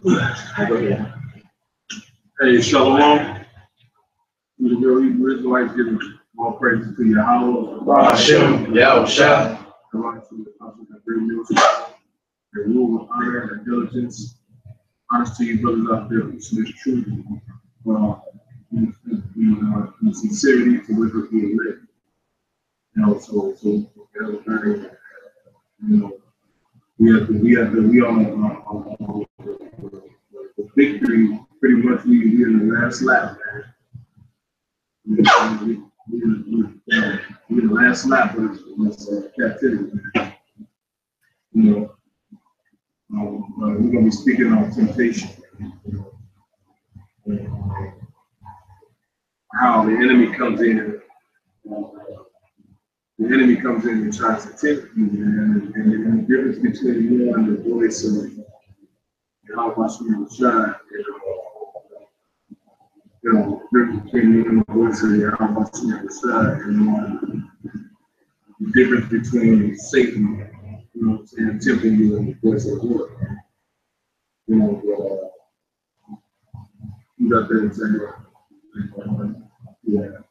Hey, Shalom. You the real Hebrew Israelites giving all praises to Yahweh. Hashem, Yahusha. Shalom to the apostles and great news. Their rule of honor and diligence. Honest to you brothers out there who speak truth. In sincerity to which we're being led. You know, so every time, you know, we on the victory. Pretty much we in the last lap, man. We in the last lap of this captivity, man. You know, we're gonna be speaking on temptation. How the enemy comes in. The enemy comes in and tries to tempt you, man, and the difference between you and the voice of how much you shine, you know, the difference between you and the voice of how much you shine, and the difference between Satan, you know what I'm saying, tempting you and the voice of the Lord. You know, you got that saying, yeah.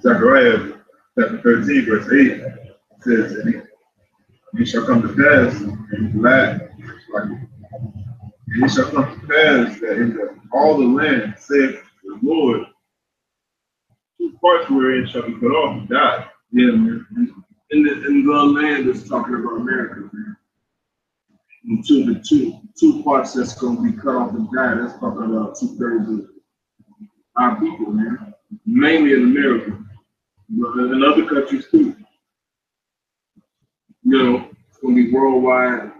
Zechariah chapter 13, verse 8 says, and it shall come to pass, and it shall come to pass that in all the land, saith the Lord, two parts wherein shall be cut off and die. Yeah, man. In the land that's talking about America, man. And the two parts that's going to be cut off and die, that's talking about 2/3 of our people, man. Mainly in America. But in other countries too. You know, it's going to be worldwide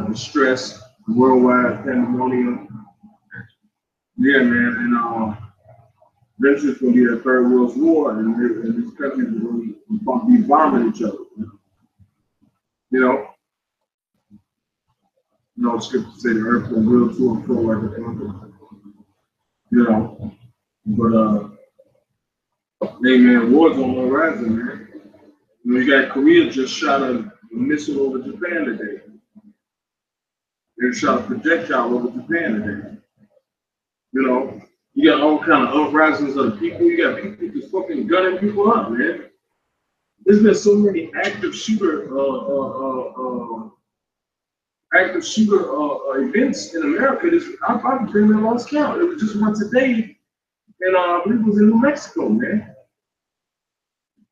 distress, worldwide pandemonium. Yeah, man. And eventually it's going to be a third world war, and these countries are going to be bombing each other. You know, scriptures say the earth will wheel to and fro like a thunder. You know, but hey, man, war's on the horizon, man. You know, you got Korea just shot a missile over Japan today. They shot a projectile over Japan today. You know, you got all kind of uprisings of the people. You got people just fucking gunning people up, man. There's been so many active shooter events in America. I've been in lost count. It was just one today, and I believe it was in New Mexico, man.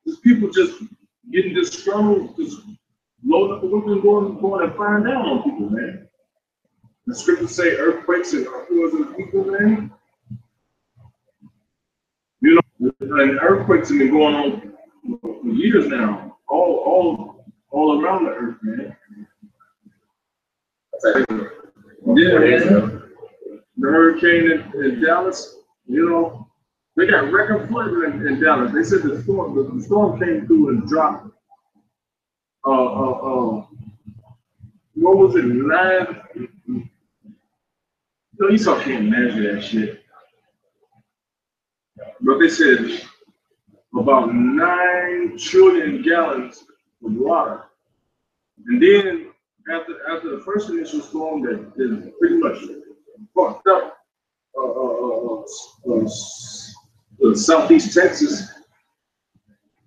Just people just getting disgruntled, just loading up the weapon and going and firing down on people, man. The scriptures say earthquakes and earthquakes of people, man. You know, and earthquakes have been going on for years now, all around the earth, man. Yeah, the hurricane in Dallas, you know, they got record flooding in Dallas. They said the storm came through and dropped. What was it? 9. No, you saw can't measure that shit. But they said about 9 trillion gallons of water. And then after the first initial storm that is pretty much fucked up southeast Texas,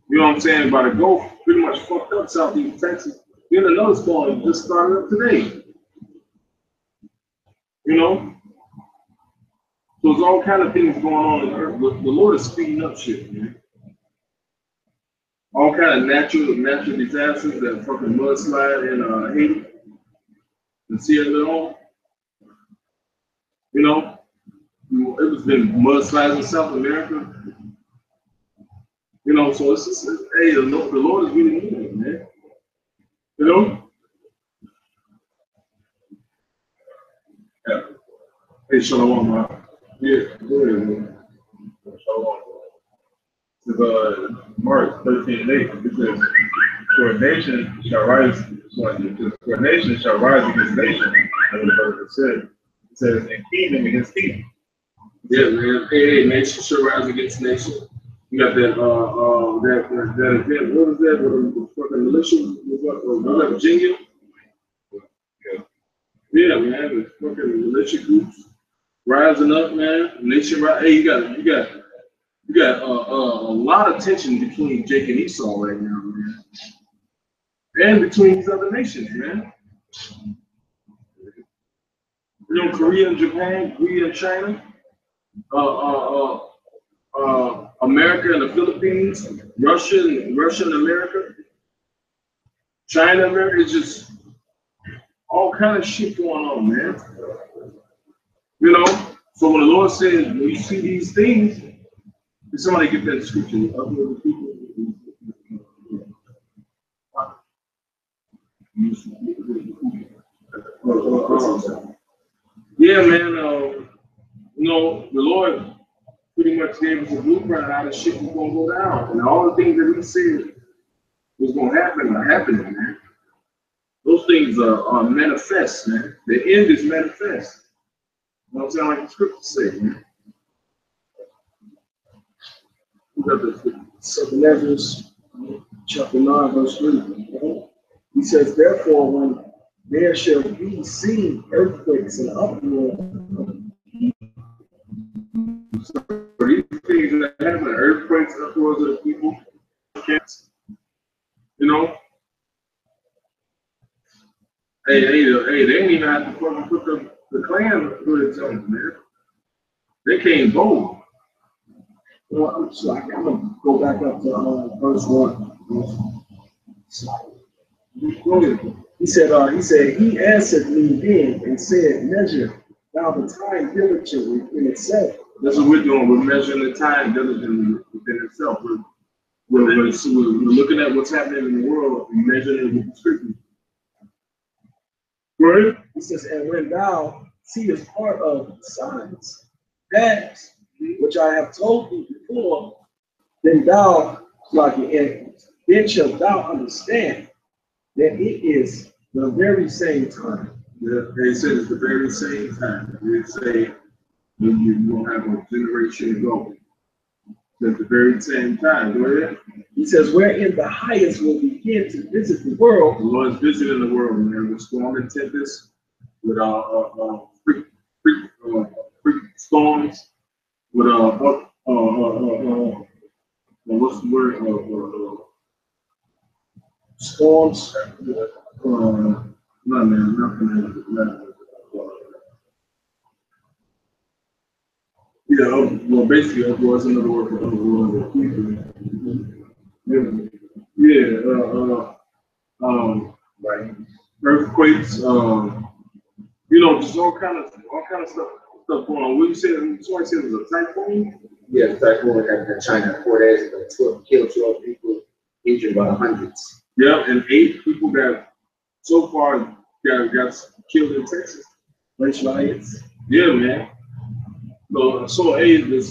you know what I'm saying, by the Gulf, pretty much fucked up southeast Texas. Then another storm just started up today. You know? So there's all kind of things going on in the earth. The Lord is speeding up shit, man. All kind of natural disasters, that fucking mudslide in Haiti and Sierra Leone. You know, it was been mudslides in South America. You know, so it's just, hey, the Lord is really moving, man. You know? Yeah. Hey, Shalom, man. Yeah, go ahead, man. Shalom. Mark 13:8, it says, for a nation shall rise against nation, as the brother said. It says, and kingdom against kingdom. Yeah, man. Hey, nation shall rise against nation. You got that event, what was that? The fucking militia was that Virginia? Yeah, man, the fucking militia groups rising up, man. Nation, hey, you got a lot of tension between Jake and Esau right now, man, and between these other nations, man. You know, Korea and Japan, Korea and China, America and the Philippines, Russia and America, China, America. It's just all kind of shit going on, man. You know, so when the Lord says, when you see these things, did somebody get that scripture? Yeah, man. You know, the Lord pretty much gave us a blueprint how the shit was gonna go down, and all the things that He said was gonna happen are happening, man. Those things are manifest, man. The end is manifest. You know what I'm saying? Like the scriptures say, man. We got the 2 Ezra, chapter 9, verse 3. He says, therefore, when there shall be seen earthquakes and uproar, so these things that happen, earthquakes, uproars of the people, you know. Hey, they didn't even have to fucking put the Klan footage on, man. They came bold. Well, I'm sorry, I'm gonna go back up to verse 1. He said, he answered me then and said, measure thou the time diligently in itself. That's what we're doing. We're measuring the time diligently within itself. We're looking at what's happening in the world and measuring it with the scripture. Right? He says, and when thou seest part of signs, that which I have told thee before, then thou, like and then shalt thou understand that it is the very same time. Yeah, they said it's the very same time. They say you won't have a generation ago. It's the very same time. Go ahead. He says, wherein the highest will begin to visit the world. The Lord is visiting the world, man, with storm and tempest, with freak storms, with what's the word? Storms. No, man, nothing. Yeah, well, basically, was another word for otherworldly people. Like earthquakes, you know, just all kind of stuff going on. What you said? Somebody said it was a typhoon. Yeah, the typhoon happened in China 4 days ago. Killed 12 people, injured by hundreds. Yeah, and 8 people got killed in Texas. Race riots. Yeah, man. So hey, the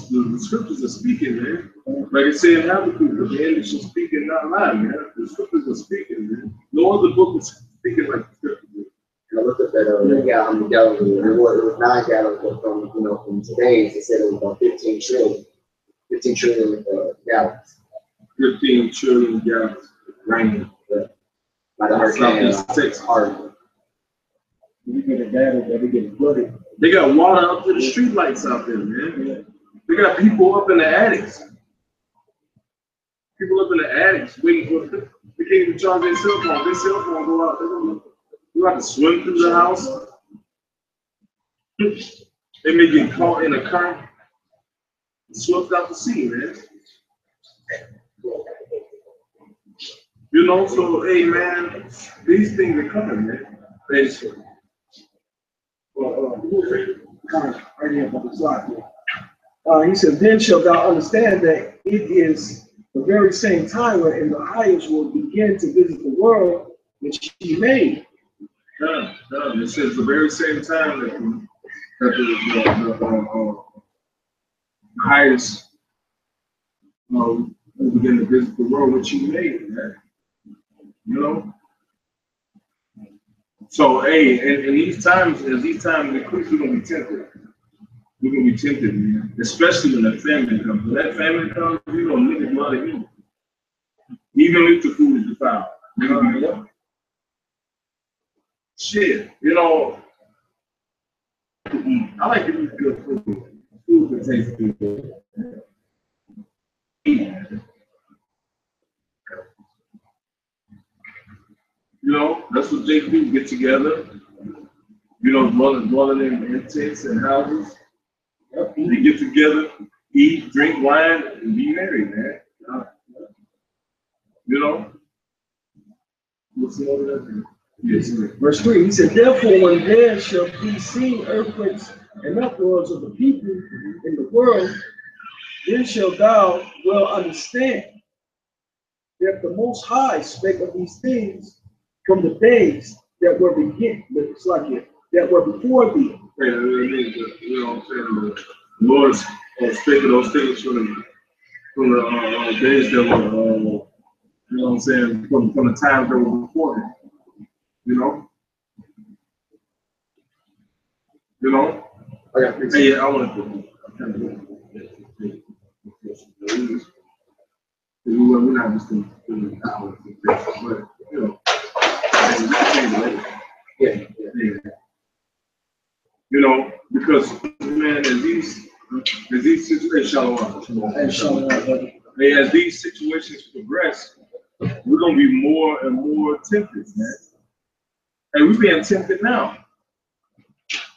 scriptures are speaking, man. Like I said in Habakkuk, the end is speaking, not lying, man. The scriptures are speaking, man. No other book is speaking like the scriptures. I looked up that gallons. It was 9 gallons, but from today's, they said it was about 15 trillion. 15 trillion gallons. 15 trillion gallons. Rain. Like a hurricane. Hard. You get a data that we get flooded. They got water up to the street lights out there, man. Yeah. They got people up in the attics. People up in the attics waiting for they can't even charge their cell phone. Their cell phone go out. You have to swim through the house. They may get caught in a current, swept out to sea, man. You know, so hey, man, these things are coming, man. Basically. He said, then shalt thou understand that it is the very same time when in the highest will begin to visit the world which he made. It says the very same time that the highest will begin to visit the world which he made, man. You know? So, hey, in these times, as these times increase, we're going to be tempted. We're going to be tempted, man. Especially when that famine comes. When that famine comes, you're going to need blood to eat. Even if the food is defiled. You know what I mean? Shit, you know, I like to eat good food. Food that tastes good. You know, that's what JP get together. You know, dwelling in tents and houses. They get together, eat, drink wine, and be merry, man. You know? What's the other? Yes, Verse 3, he said, therefore, when there shall be seen earthquakes and uproars of the people in the world, then shalt thou well understand that the Most High spake of these things from the days that were it's like it, that were before thee. You know what I'm saying? The Lord spake of those things from the days that were, you know what I'm saying, from the times that were before him. You know? You know? Hey, I want to we're not just in the hours, but, you know, you know, because, man, as these situations, as these situations progress, we're going to be more and more tempted, man. And we're being tempted now.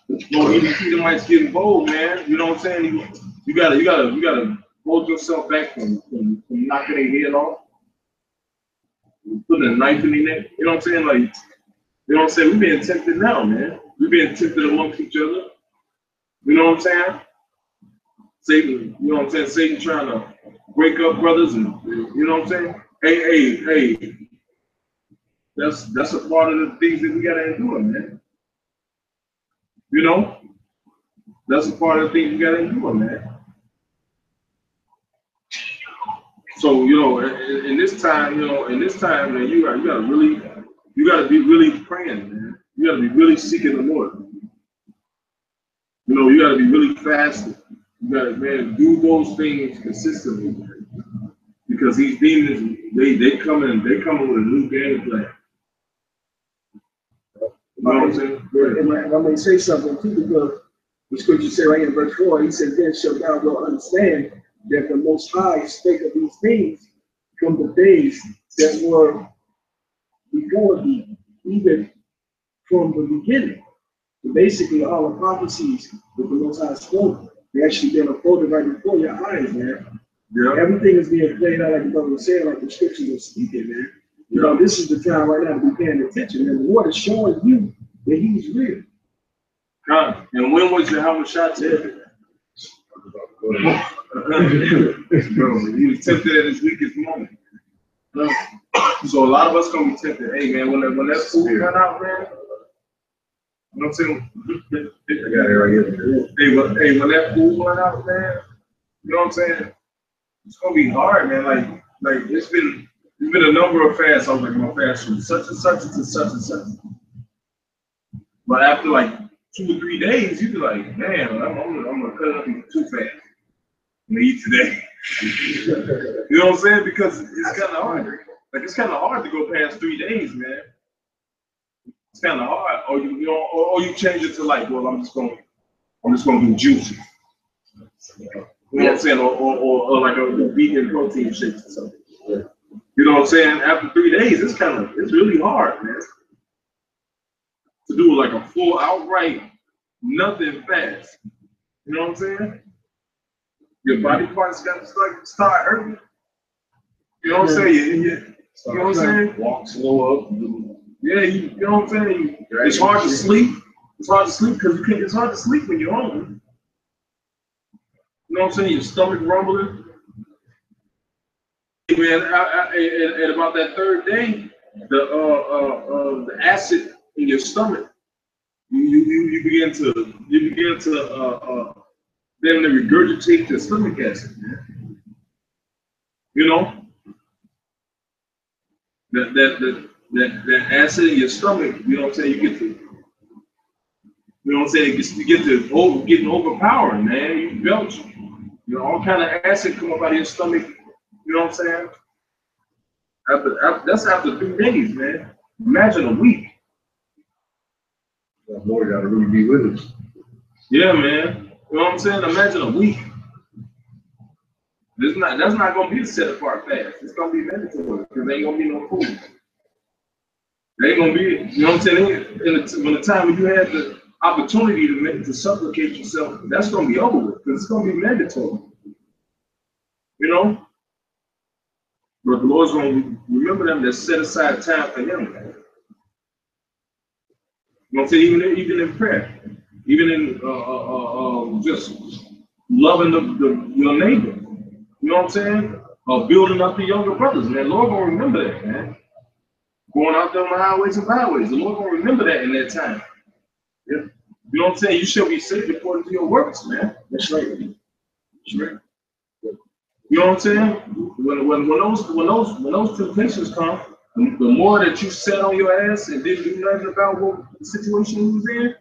Well, Edomites getting bold, man. You know what I'm saying? You gotta hold yourself back from knocking their head off, putting a knife in their neck. You know what I'm saying? Like, you know what I'm saying? We're being tempted now, man. We're being tempted amongst each other. You know what I'm saying? Satan, you know what I'm saying? Satan trying to break up brothers, and you know what I'm saying? Hey. That's a part of the things that we gotta endure, man. You know? That's a part of the things we gotta endure, man. So, you know, in this time, man, you gotta be really praying, man. You gotta be really seeking the Lord. You know, you gotta be really fasting. You gotta, man, do those things consistently, man. Because these demons, they coming with a new game plan. You know what I'm saying? And I may say something too, because the scripture said right in verse 4, he said, then shalt thou well understand that the Most High spake of these things from the days that were before thee, even from the beginning. So basically, all the prophecies that the Most High spoke, they actually been unfolded right before your eyes, man. Yeah. Everything is being played out like the brother was saying, like the scriptures are speaking, man. You know, this is the time right now to be paying attention, and the Lord is showing you that He's real. God, and when was your helmet shot to? He was tempted at his weakest moment. So a lot of us gonna be tempted. Hey man, when that food run out, man. You know what I'm saying? I got it right here. Hey, when that food run out, man. You know what I'm saying? It's gonna be hard, man. Like it's been a number of fasts. I was like, my fast from such and such to such and such. But after like 2 or 3 days, you be like, man, I'm gonna cut it up into 2 fasts. I'm gonna eat today. You know what I'm saying? Because it's kind of hard. Like it's kind of hard to go past 3 days, man. It's kind of hard. Or you change it to like, well, I'm just gonna do juices. You know what I'm saying? Or like a vegan protein shakes or something. You know what I'm saying? After 3 days, it's really hard, man. To do like a full outright nothing fast. You know what I'm saying? Your body parts got to start hurting. You know what I'm saying? You know what I'm saying? Walk slow up. Yeah, you know what I'm saying? It's hard to sleep. It's hard to sleep because it's hard to sleep when you're hungry. You know what I'm saying? Your stomach rumbling. Man, at about that 3rd day, the acid in your stomach, you begin to then regurgitate the stomach acid, man. You know? That acid in your stomach, you know what I'm saying? You know what I'm saying? You get to getting overpowering, man. You belch. You know, all kind of acid come up out of your stomach. You know what I'm saying? That's after 3 days, man. Imagine a week. The Lord got to really be with us. Yeah, man. You know what I'm saying? Imagine a week. That's not gonna be a set apart fast. It's gonna be mandatory because there ain't gonna be no food. There ain't gonna be, you know what I'm saying? When the time when you have the opportunity to supplicate yourself, that's gonna be over with because it's gonna be mandatory. You know? But the Lord's gonna remember them that set aside time for Him. Man. You know what I'm saying? Even in prayer, even in just loving your neighbor. You know what I'm saying? Building up the younger brothers, man. Lord gonna remember that, man. Going out there on the highways and byways. The Lord gonna remember that in that time. Yeah. You know what I'm saying? You shall be saved according to your works, man. That's right. That's right. You know what I'm saying? When those temptations come, the more that you sat on your ass and didn't do nothing about what the situation you was in,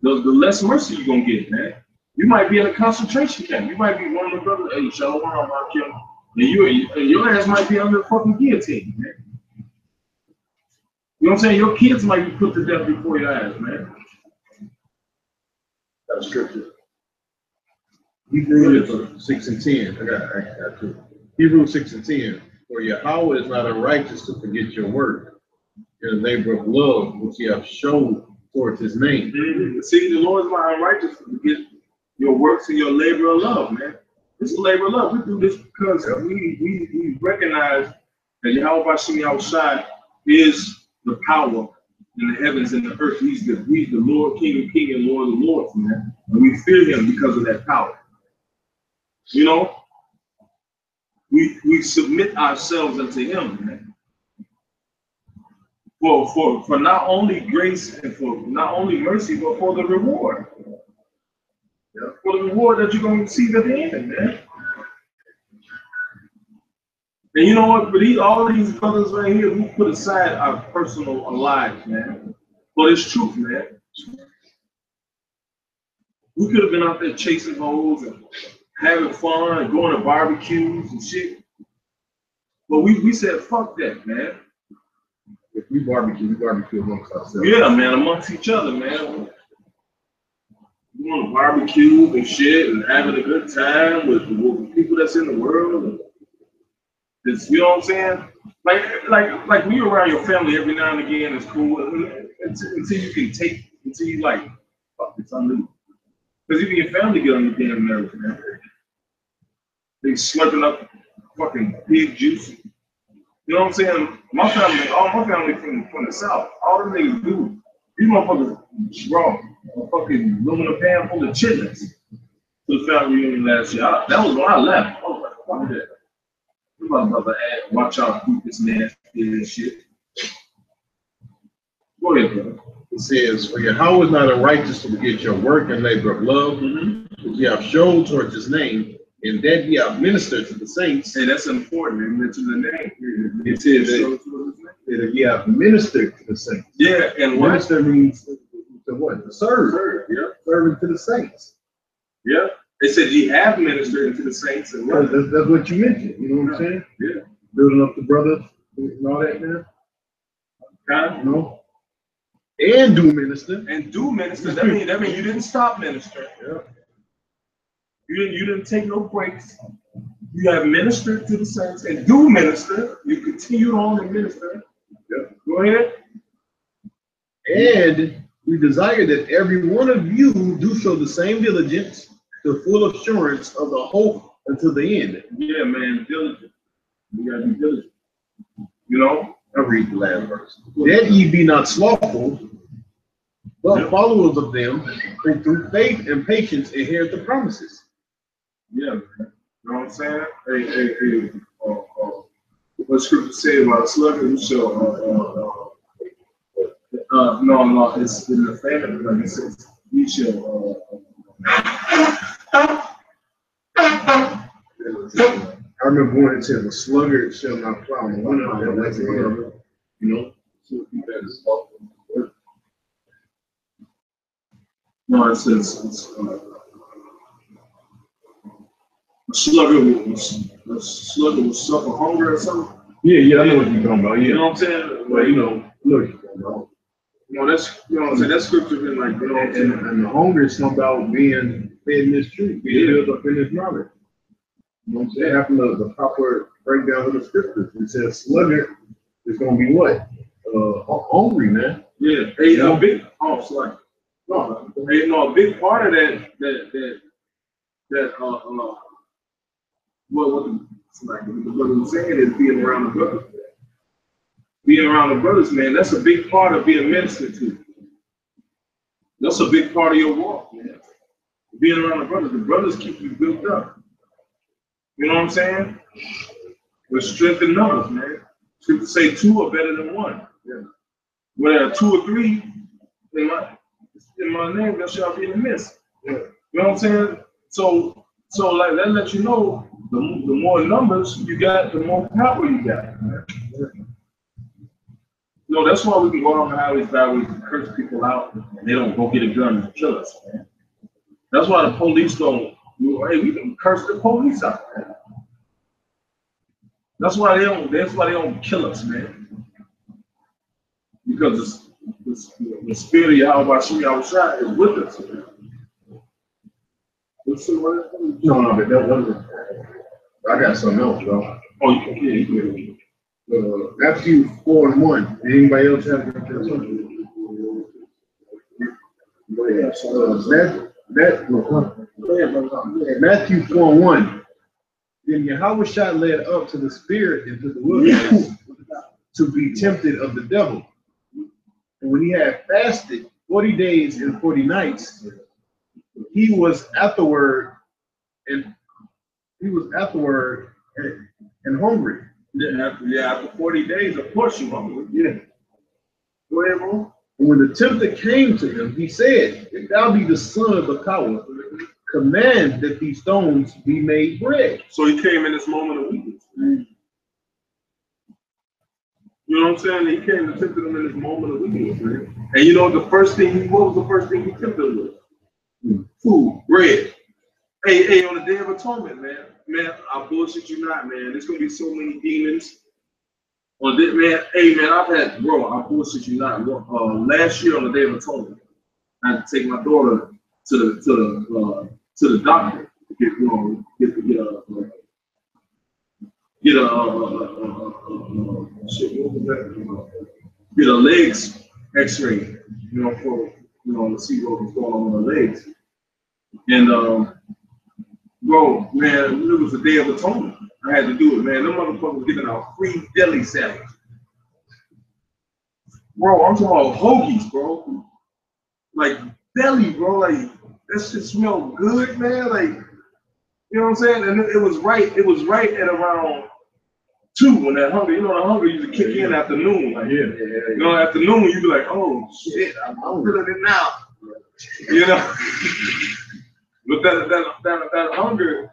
the less mercy you're gonna get, man. You might be in a concentration camp. You might be one of the brothers, hey, Shalom, Rakim, and your ass might be under the fucking guillotine, man. You know what I'm saying? Your kids might be put to death before your eyes, man. That's scripture. Hebrews 6 and 10. I got to. Hebrews 6 and 10. For Yahweh is not unrighteous to forget your work, your labor of love, which you have shown towards His name. Mm-hmm. See, the Lord is not unrighteous to forget your works and your labor of love, man. This is labor of love. We do this because we recognize that Yahweh Bashim Yahushai is the power in the heavens and the earth. He's the Lord, King of Kings and Lord of Lords, man. And we fear Him because of that power. You know, we submit ourselves unto Him, man. For not only grace and for not only mercy, but for the reward. Yeah. For the reward that you're going to receive at the end, man. And you know what? For all these brothers right here, we put aside our personal lives, man. But it's truth, man. We could have been out there chasing hoes and having fun and going to barbecues and shit. But we said, fuck that, man. If we barbecue amongst ourselves. Yeah, man, amongst each other, man. We want to barbecue and shit and having a good time with the people that's in the world. It's, you know what I'm saying? Like when you're around your family every now and again, it's cool until you can take, until you like, fuck, it's unlimited. Because even your family get on your damn nerves, man. They slurping up fucking pig juice. You know what I'm saying? My family, all my family from the South, all them niggas do. These motherfuckers raw a fucking aluminum pan full of chitlins to the family reunion last year. That was when I left. I was like, fuck that. My brother, watch out, do this nasty shit. Go ahead, brother. It says, for Yahweh is not unrighteous to forget your work and labor of love, which you have shown towards His name, and that ye have ministered to the saints. And that's important, man. Mention the name. It says that ye have ministered to the saints. Yeah, and what? Minister means to what? To serve. Yeah. Serving to the saints. Yeah. They said ye have ministered to the saints and what? That's what you mentioned. You know what I'm saying? Yeah. Building up the brothers and all that, man. Huh? You know? And do minister. And do minister. That mean you didn't stop ministering. Yeah. You didn't take no breaks. You have ministered to the saints and do minister. You continued on and minister. Yeah. Go ahead. And we desire that every one of you do show the same diligence to full assurance of the hope until the end. Yeah, man, diligent. You gotta be diligent. You know? I read the last verse. That ye be not slothful, but followers of them who through faith and patience inherit the promises. Yeah, man. You know what I'm saying? Hey. What scripture say about a sluggard who shall no, it's in the famine, like it says, he shall I remember when it said, the sluggard shall not plow in the winter. You know, so keep that as well. No, it says a sluggard was suffer hunger or something. Yeah, I know what you're talking about. Yeah. You know what I'm saying? Well, you know what you're talking about. You know, that's, you know what I'm saying, that scripture been like, you know what I'm saying? And the hunger is something about being fed in this truth, being built up in this knowledge. You know what I'm saying? Having the proper breakdown of the scriptures. It says sluggard is gonna be what? Hungry, man. Yeah, a big, oh, sorry. No, a big part of that, what the brother was saying is being around the brothers. Being around the brothers, man, that's a big part of being ministered to. That's a big part of your walk, man. Being around the brothers keep you built up. You know what I'm saying? With strength in numbers, man. Scripture say two are better than one. Yeah. Where there are two or three in my name, there shall be in the midst. Yeah. You know what I'm saying? So like that lets you know the more numbers you got, the more power you got. No, that's why we can go on the highways, byways, and curse people out, and they don't go get a gun and kill us, man. That's why the police don't. Hey, we can curse the police out, man. That's why they don't kill us, man. Because the spirit of Yahweh Shai is with us, man. What's the word? No, but that wasn't. I got something else, bro. Oh, you can. Matthew 4:1. Anybody else have something? Matthew 4:1. Then Yahweh led up to the spirit into the wilderness to be tempted of the devil. And when he had fasted 40 days and 40 nights, he was afterward and hungry. After 40 days, of course you hungry. Yeah. Go ahead, bro. And when the tempter came to him, he said, "If thou be the son of the power, command that these stones be made bread." So he came in this moment of weakness. You know what I'm saying? He came to tempt him in this moment of weakness, man. And you know what was the first thing he tempted him with? Food, bread. Hey, on the Day of Atonement, man, I bullshit you not, man. There's gonna be so many demons. On this, man, I bullshit you not. Last year on the Day of Atonement, I had to take my daughter to the doctor to get a legs X-ray, to see what was going on with her legs. And bro, man, it was the Day of Atonement. I had to do it, man. Them motherfuckers were giving out free deli sandwich. Bro, I'm talking about hoagies, bro. Like deli, bro. Like that shit smelled good, man. Like, you know what I'm saying? And it was right at around 2 when that hunger, the hunger used to kick in after noon. Like, after noon you be like, oh shit, I'm feeling it now. But that hunger,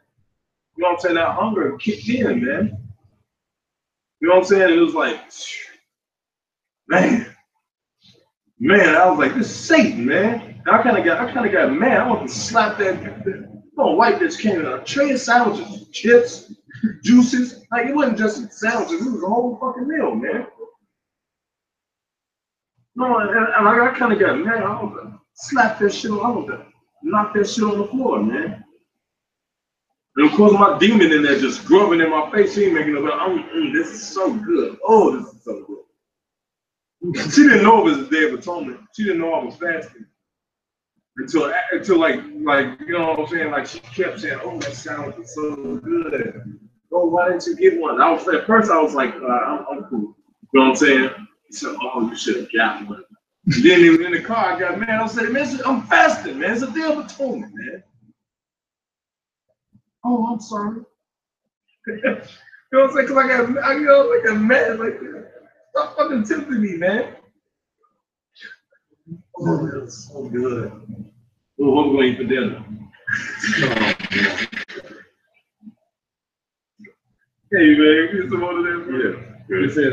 you know what I'm saying? That hunger kicked in, man. You know what I'm saying? It was like, man, I was like, this is Satan, man. And I kind of got mad. I wanted to slap that white bitch came in a tray of sandwiches, chips, juices. Like, it wasn't just sandwiches, it was a whole fucking meal, man. No, and I kind of got mad. I was like, slap that shit on, I was like, knock that shit on the floor, man. And of course, my demon in there just grubbing in my face. She ain't making no, this is so good. Oh, this is so good. She didn't know it was the Day of Atonement. She didn't know I was fasting. Until like, you know what I'm saying? Like, she kept saying, oh, that sounds so good. Oh, why didn't you get one? At first I was like, I'm cool. You know what I'm saying? He said, oh, you should have got one. And then even in the car, I got mad. I said, man, I'm fasting, man. It's a Day of Atonement, man. Oh, I'm sorry. You know what I'm saying? Because I got mad. Like, stop fucking tempting me, man. Oh, that's so good. Oh, what are we going to eat for dinner? Hey, man, get some more of that. Yeah. It says,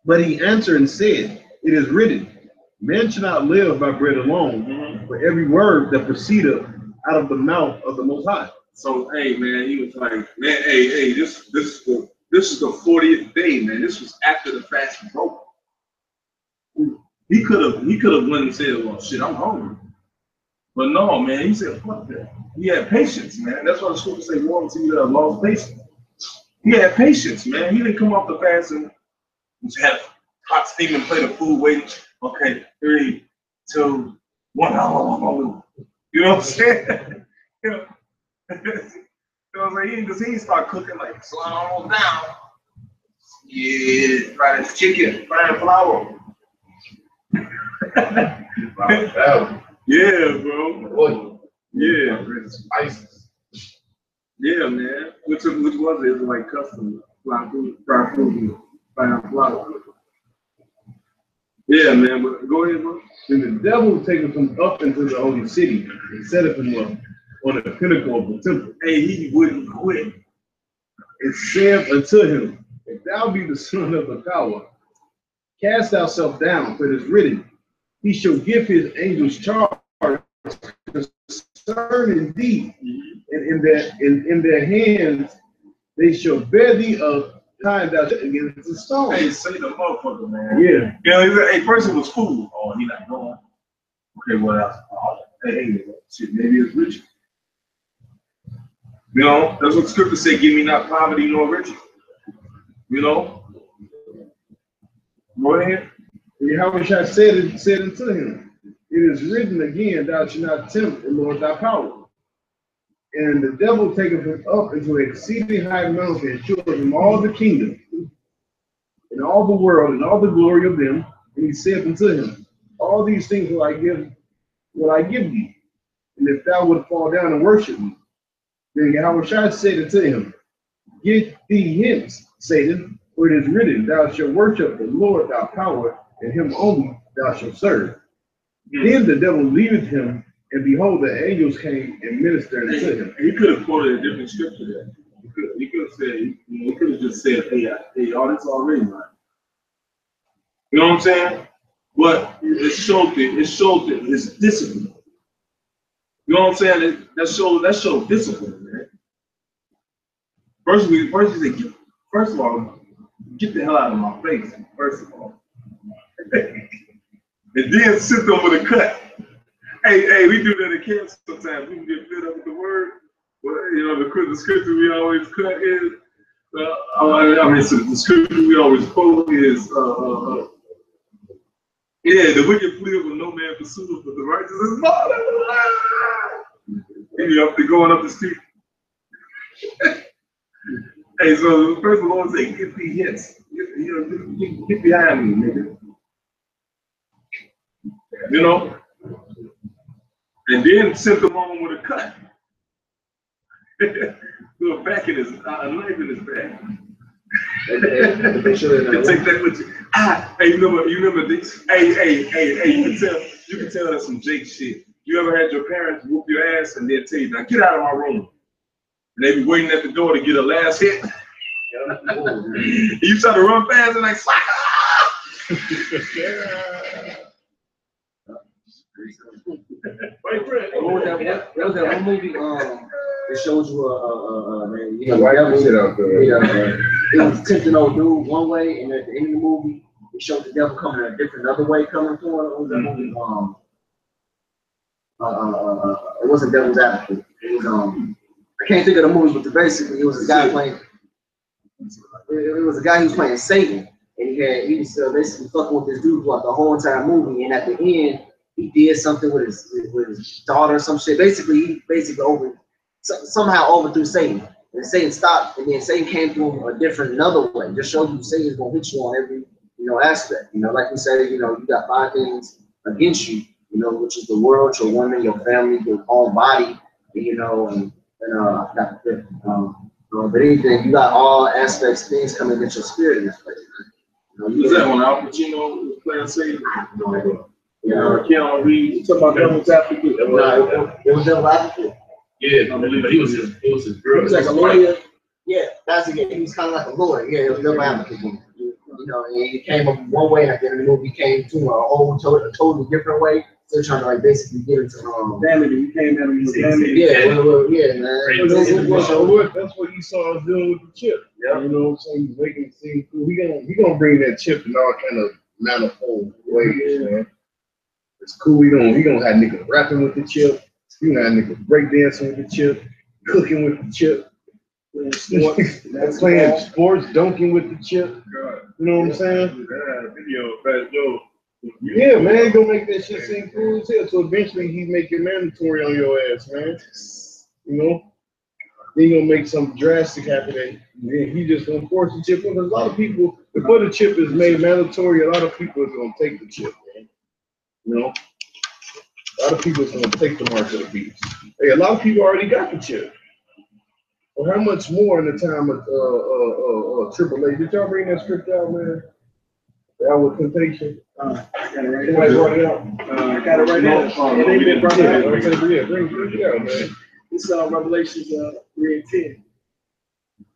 but he answered and said, it is written, man shall not live by bread alone, but every word that proceedeth out of the mouth of the Most High. So, hey, man, he was like, man, hey, this is the 40th day, man. This was after the fast broke. He could have went and said, well, shit, I'm hungry. But no, man, he said, fuck that. He had patience, man. That's why the scripture say, woe to you that have lost patience. He had patience, man. He didn't come off the fast and just have hot steaming plate of food waiting. Okay, 3, 2, 1 hour. You know what I'm saying? You know what I'm saying? He didn't start cooking like, so I'm almost down. Yeah, fry this chicken, frying flour. Yeah, bro. Yeah. Spices. Yeah, man. Which was it? It was like custom fried food, and frying flour. Yeah, man. But go ahead, bro. And the devil taken him up into the holy city and set up him up on the pinnacle of the temple. Hey, he wouldn't quit. And said unto him, if thou be the son of the power, cast thyself down, for it is written, he shall give his angels charge concerning thee, and in their hands they shall bear thee up, tying thou against the stone. Hey, say the motherfucker, man. Yeah. You know, a person was fooled. Oh, he not going. Okay, what else? Oh, hey, shit, maybe it's riches. You know, that's what the scripture say, give me not poverty nor riches. You know? Go ahead. And Yahushua said unto him, it is written again, thou shalt not tempt the Lord thy power. And the devil taketh him up into an exceeding high mountain, and showed him all the kingdom, and all the world, and all the glory of them. And he said unto him, all these things will I give thee, and if thou wilt fall down and worship me. Then Yahushua said unto him, get thee hence, Satan, for it is written, thou shalt worship the Lord thy power, and him only thou shalt serve. Then the devil leaveth him, and behold, the angels came and ministered unto him. He could have quoted a different scripture there. He could have said, he could have just said, hey, all this already, right? You know what I'm saying? But it showed his discipline. You know what I'm saying? That showed discipline, man. First he said, first of all, get the hell out of my face, first of all. And then sit them with a cut. Hey, we do that in camp sometimes. We can get fed up with the word. But, you know, the scripture we always cut is, the scripture we always quote is, the wicked fleeth when no man pursueth, but the righteous is martyred. And you're up to going up the street. Hey, so first of all, say, get thee hence. Get behind me, nigga. You know? And then sent him home with a cut. With a knife in his back. And take that with you. Hey, you remember this? Hey, you can tell that's some Jake shit. You ever had your parents whoop your ass and then tell you, now get out of my room? And they be waiting at the door to get a last hit. You try to run fast and like, slap. There was that one movie that shows you man, The white shit out there. it was tempting old dude one way, and at the end of the movie, it showed the devil coming another way coming for him. What was that movie? It wasn't Devil's Advocate. It was I can't think of the movie, but basically it was a guy playing. It was a guy who was playing Satan, and he was basically fucking with this dude throughout the whole entire movie, and at the end he did something with his daughter or some shit. Basically, he somehow overthrew Satan. And Satan stopped, and then Satan came through another way. Just show you Satan's gonna hit you on every, aspect. Like we said, you got 5 things against you, which is the world, your woman, your family, your own body, and I forgot the fifth. But anything, you got all aspects, things coming against your spirit in this place. Was that when Al Pacino was playing Satan? No idea. Keanu Reeves. Talking about Devil's Advocate. No, it was Devil's Advocate. Yeah, but he was his girl. He was like a lawyer. Yeah, that's again. He was kind of like a lawyer. Yeah, it was Devil's Advocate. And he came up one way, and at the end of the movie, he came to a totally different way. Still trying to basically get into Vanity. He came in with vanity. Yeah, man. That's what you saw us doing with the chip. Yeah. You know what I'm saying? He's making it seem cool. He gonna bring that chip and all kind of manifold ways, man. It's cool. He gonna have niggas rapping with the chip. He gonna have niggas breakdancing with the chip, cooking with the chip, playing sports, dunking with the chip. You know what I'm saying? Video, Fat Joe. Yeah, man, gonna make that shit seem cool as hell. So eventually he make it mandatory on your ass, man. You know? Then he gonna make something drastic happen and then he just gonna force the chip on. Because a lot of people, before the chip is made mandatory, a lot of people is gonna take the chip, man. You know? A lot of people is gonna take the mark of the beast. Hey, a lot of people already got the chip. Well, how much more in the time of Triple A? Did y'all bring that script out, man? That was Temptation. I got it right now. I got it right now. It ain't been brought out. Yeah, bring it out, man. It's Revelations 3 and 10. It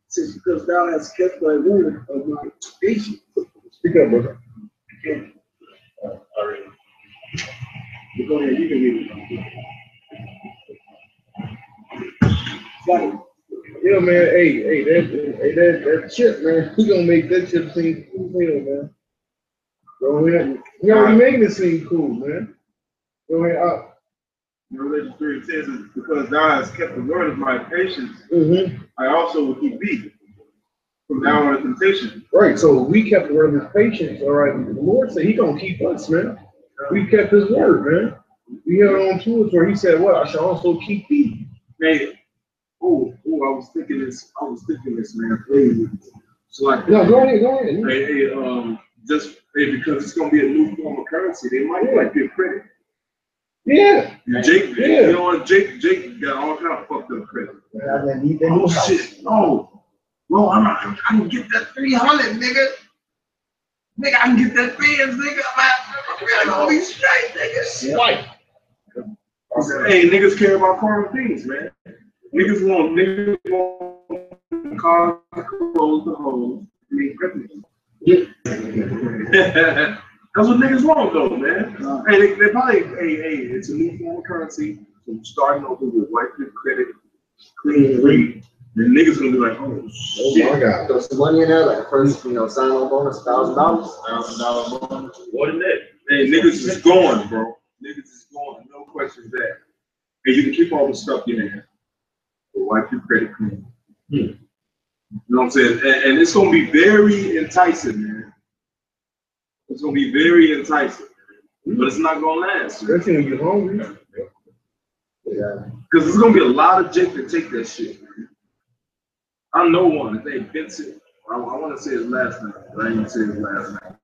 says, because thou hast kept thy word of my patience. Speak up, brother. Okay. All right. Go ahead, you can read it. Yeah, man. Hey, that chip, man. He gonna make that chip seem cool, man. Go ahead. He already making it seem cool, man. Go ahead. Revelation 3 says, because thou hast kept the word of my patience, I also will keep thee from now on temptation. Right. So we kept the word of his patience. All right. The Lord said he gonna keep us, man. We kept his word, man. We held on to it where he said, "What? I shall also keep thee." Hey, I was thinking this, man. Hey, so like, No, go ahead. Because it's gonna be a new form of currency, they might like give credit. Yeah. Jake, you know what? Jake got all kind of fucked up credit. Oh shit, no, I can get that 300, nigga. Nigga, I can get that fans, nigga. I'm gonna be straight, nigga. Swipe. Hey, niggas care about carnal things, man. Niggas want cars, clothes, the hoes, That's what niggas want, though, man. Hey, they probably, it's a new form of currency. So we're starting over with white people credit, clean rate. And niggas gonna be like, oh shit. Oh my God. Throw some money in there, like first, sign on bonus, $1,000. $1,000 bonus. More than that. Hey, niggas is going, bro. Niggas is going. No questions there. And you can keep all the stuff in there. But wipe your credit clean. You know what I'm saying? And it's gonna be very enticing, man. It's gonna be very enticing. But it's not gonna last. Especially when you're hungry. Yeah. Because there's gonna be a lot of Jake that take that shit. I know one. His name Vincent. I want to say his last name, but I ain't gonna say his last name.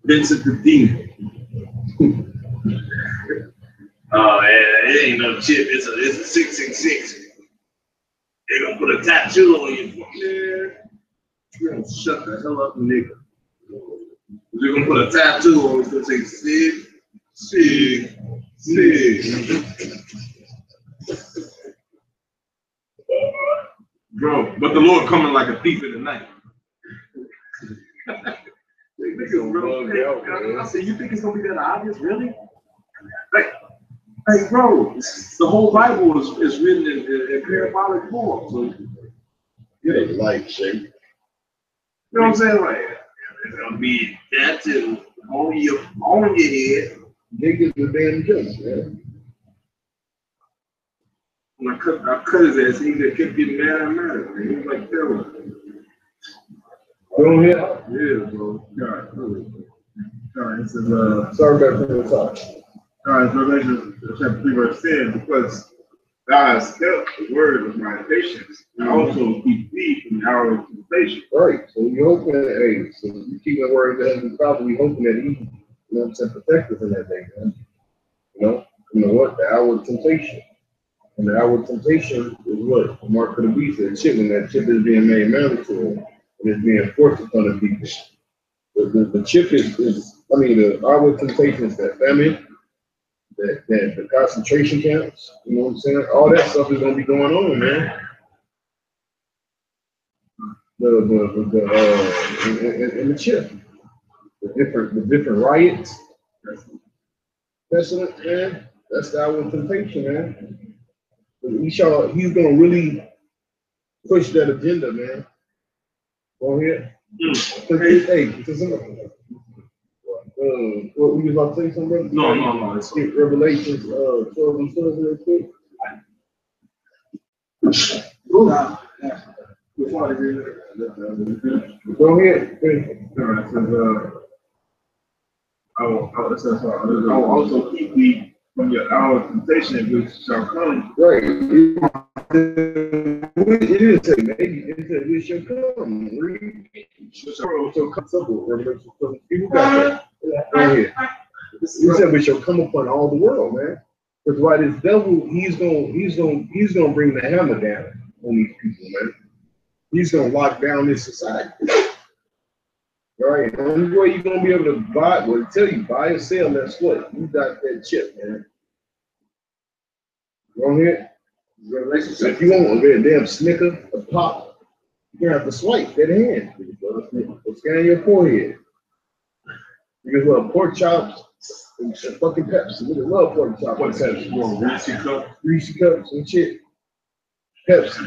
Vincent the Demon. Oh, yeah, it ain't no chip. It's a 666. They're gonna put a tattoo on you. Yeah. You're gonna shut the hell up, nigga. They're gonna put a tattoo on you. It's gonna say Sig. Bro, but the Lord coming like a thief in the night. I said, you think it's gonna be that obvious, really? Hey, bro, the whole Bible is written in parabolic form. So, It ain't light shape. you know what I'm saying? Like, it's gonna be tattoo on your head. Niggas the damn jokes, man. When I cut his ass, he just kept getting mad and mad. Man. He was like, terror. Go ahead. Yeah, bro. Sorry, this is Sorry about the talk. Revelation chapter 3 verse 10, because thou hast kept the word of my patience, and also keep thee from the hour of temptation. Right. So you hoping that, so you keep the word that he's probably hoping that he, you know what I'm saying, protect us in that day, man. You know what? The hour of temptation. And the hour of temptation is what? The mark of the beast, that chip, and that chip is being made mandatory, and it's being forced upon the people. The chip is the hour of temptation is that famine, that the concentration camps, you know what I'm saying? All that stuff is gonna be going on, man. The chip, the different riots. That's it, man. That's the hour of temptation, man. He's gonna really push that agenda, man. Go ahead. Hey, what we was about to say something? No. It's Revelations 12 and 12 real quick. Nah, nah. Before I do that. Go ahead. I will also keep thee from your hour of temptation, which shall come. Right. It is say maybe it said we shall come. Read. So come simple. Revelation 12. People got that. Go ahead. He said we shall come upon all the world, man. Because why this devil, he's gonna bring the hammer down on these people, man. He's gonna lock down this society. Right. The only way you're gonna be able to buy, well, tell you buy or sell, that's what you got that chip, man. Go ahead. If you want a damn Snicker, a pop, you're gonna have to swipe that hand. Scan your forehead. You can love pork chops and fucking Pepsi. We love pork chops. What's that? Greasy cups and shit. Pepsi.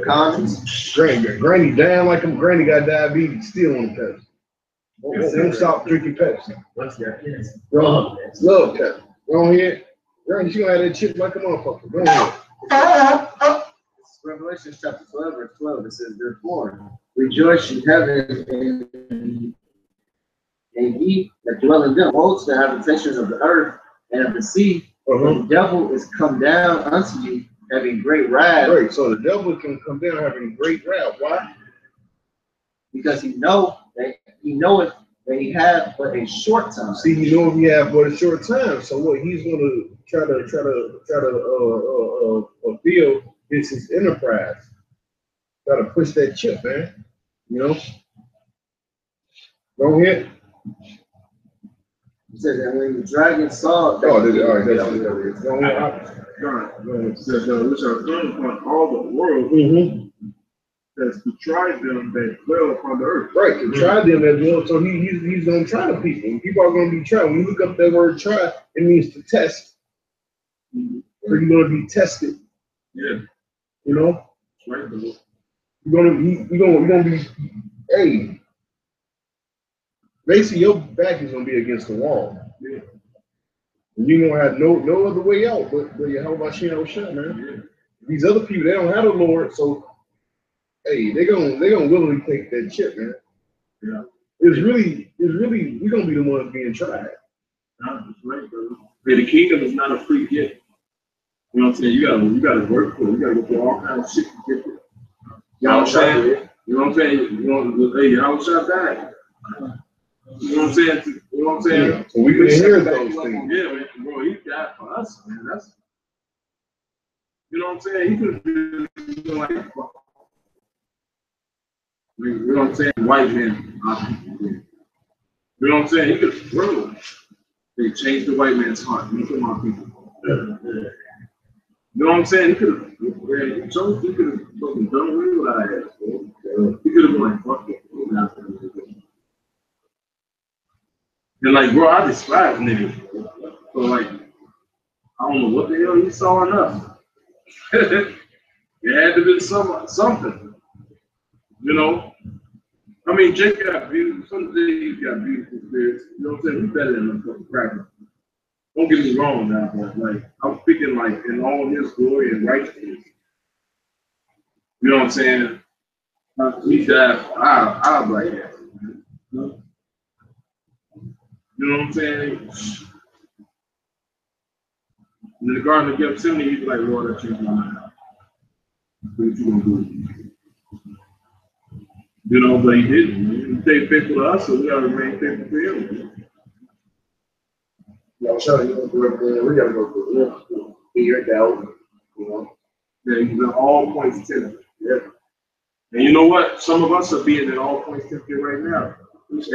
Condoms. Granny dying like him. Granny got diabetes, still on Pepsi. Won't stop drinking Pepsi. Love Pepsi. Go ahead. Granny, she gonna have that chip like a motherfucker. Go ahead. Revelation chapter 12, verse 12. It says, therefore, rejoice in heaven and ye that dwell in them. Woe to the habitations of the earth and of the sea. For the devil is come down unto you, having great wrath. Right, so the devil can come down having great wrath. Why? Because he knoweth that he hath but a short time. See, you know he have but a short time. So what he's gonna try to fulfill is his enterprise. Try to push that chip, man. You know. Go ahead. It says that when the dragon saw that, All right, that's go ahead. God says, which are come upon all the world, that's to try them that dwell upon the earth. Right, to try them as well. So he's gonna try the people. And people are gonna be tried. When you look up that word try, it means to test. So you're gonna be tested. Yeah. You know? Right. You're gonna be, hey. Basically, your back is gonna be against the wall. Yeah. And you gonna have no other way out but Yahweh Hashem shot, man. Yeah. These other people, they don't have the Lord, so hey, they're gonna willingly take that chip, man. Yeah. It's really we're gonna be the ones being tried. That's right, brother. Hey, the kingdom is not a free gift. You know what I'm saying? You gotta work for it. You gotta go through all kinds of shit to get it. You know what I'm saying? You know what I'm saying? Hey, how shot that? You know what I'm saying? You know what I'm saying? Yeah. So we can hear those things. Yeah, man, bro, he died for us, man. That's, you know what I'm saying? He could have been like, you know what I'm saying? White man. You know what I'm saying? He could have, bro. They changed the white man's heart. Make him my people. You know what I'm saying? He could have, he could have fucking done away with our ass, bro. He could have been like, fuck it. And like, bro, I despise niggas. So like, I don't know what the hell he saw in us. It had to be something. You know? I mean, Jake got beautiful, some days he got beautiful spirits. You know what I'm saying? He's better than a fucking cracker. Don't get me wrong now, but like, I'm speaking like in all his glory and righteousness. You know what I'm saying? He died for our black ass. You know what I'm saying? In the Garden of Gethsemane, he's like, Lord, I changed my mind. What you gonna do? You know, but he didn't. He stayed faithful to us, so we gotta remain faithful to him. Yeah, I'm sure you we gotta go through it. Fear, doubt, you know. Yeah, he's at all points tempted. Yeah. And you know what? Some of us are being at all points tempted right now.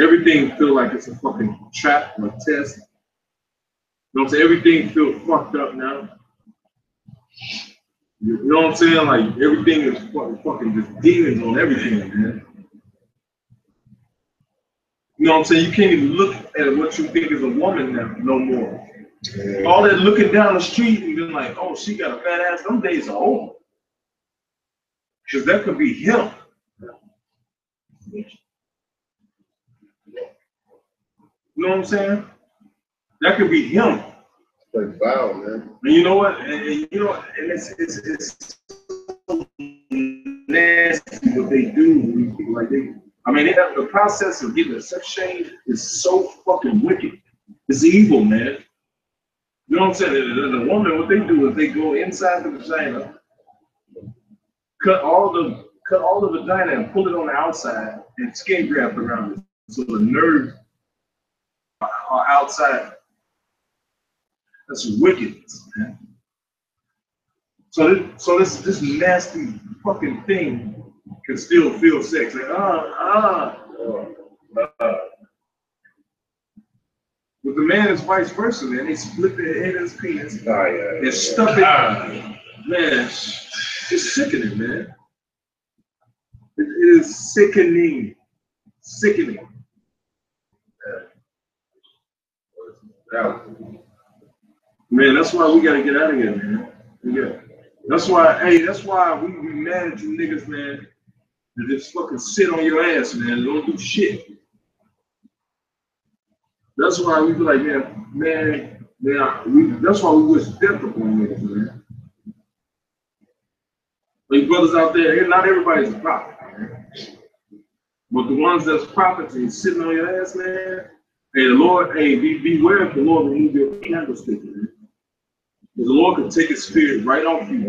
Everything feel like it's a fucking trap or a test. You know what I'm saying? Everything feel fucked up now. You know what I'm saying? Like everything is fucking just demons on everything, man. You know what I'm saying? You can't even look at what you think is a woman now, no more. Yeah. All that looking down the street and being like, oh, she got a fat ass, them days are over. Because that could be him. You know what I'm saying? That could be him. Like, wow, man. And you know what? And you know, and it's so nasty what they do. Like they have the process of getting a sex change is so fucking wicked. It's evil, man. You know what I'm saying? The woman, what they do is they go inside the vagina, cut all the vagina and pull it on the outside and skin graft around it. So the nerves are outside. That's wickedness, man. So this nasty fucking thing can still feel sex. Like, But the man is vice versa, man. They split their head in his penis and stuff it. Man, it's sickening, man. It is sickening. Sickening. Man, that's why we gotta get out of here, man. Yeah. That's why we be mad at you niggas, man. And just fucking sit on your ass, man, and don't do shit. That's why we be like, that's why we wish death upon niggas, man. Like brothers out there, not everybody's a prophet, man. But the ones that's profiting, sitting on your ass, man, hey, the Lord, beware if the Lord remove your candlestick, man. Because the Lord can take his spirit right off you.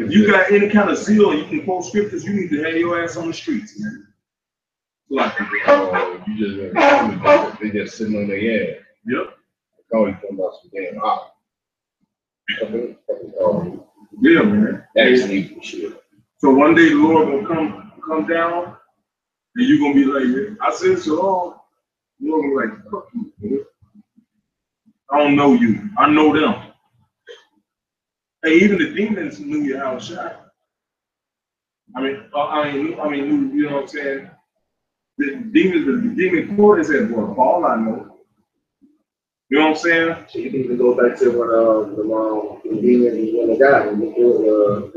If you got any kind of zeal and you can quote scriptures, you need to hang your ass on the streets, man. Like, You just they just sitting on their ass. Yep. Oh, you talking about some damn hot. Yeah, man. Actually, shit. So one day the Lord gonna come down, and you're gonna be like, I said so. The Lord gonna be like, fuck you, man. I don't know you. I know them. Hey, even the demons knew your house shot. I mean, knew, you know what I'm saying? The demon court said, well, Paul, I know. You know what I'm saying? So you can even go back to when the demon when the guy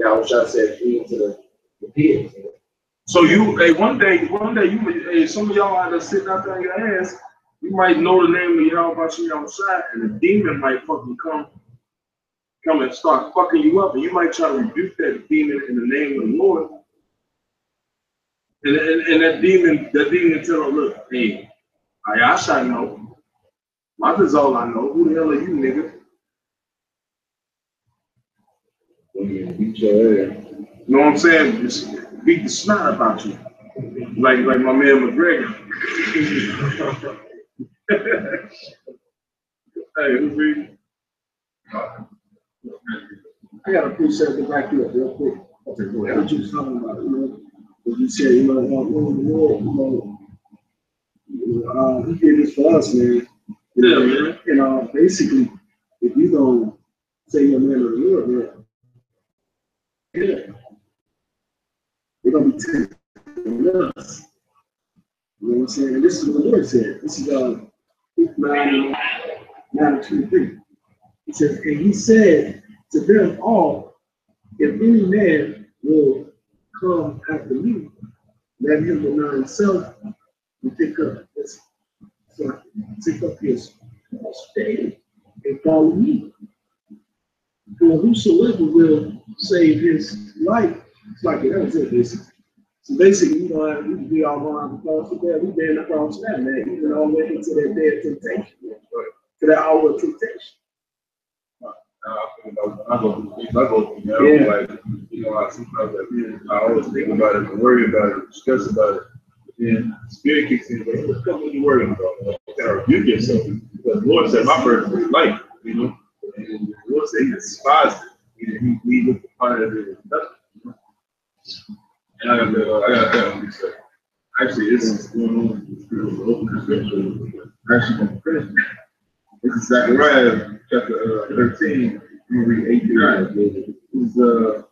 Yahushua said flee into the pit. So one day, some of y'all out there sitting out there on your ass, you might know the name of Yahushua, and the demon might fucking come and start fucking you up, and you might try to rebuke that demon in the name of the Lord. And that demon tell him, look, hey, Ayasha know. Mother's all I know. Who the hell are you, nigga? Beat your ass. You know what I'm saying? Just beat the snot about you. Like my man McGregor. Hey, who's reading? I got a precept to back you up real quick. Okay, go What ahead. you was talking about, as you said, the Lord, he did this for us, man. Yeah, man. And basically, if you don't say you're a man of the Lord, man, yeah, they're gonna be tempting us. You know what I'm saying? And this is what the Lord said. This is Luke 9:23. He says, and he said to them all, if any man will come after me, let him deny himself and pick up his cross daily and follow me. For whosoever will save his life, it's like that was it, basically. So basically, we all going across the bed, we've been across that, man, even all the way into that day of temptation, to that hour of temptation. I go through that. Like, sometimes I always think about it and worry about it, stress about it. But then the spirit kicks in, but what the fuck are you worrying about? You gotta rebuke yourself. Because the Lord said, my burden is light, And the Lord said he despised it. He looked upon it as nothing. And I got that. Actually, this is going on with the open scripture. Actually, from Christian. This is Zechariah chapter 13, we read 8 to 9.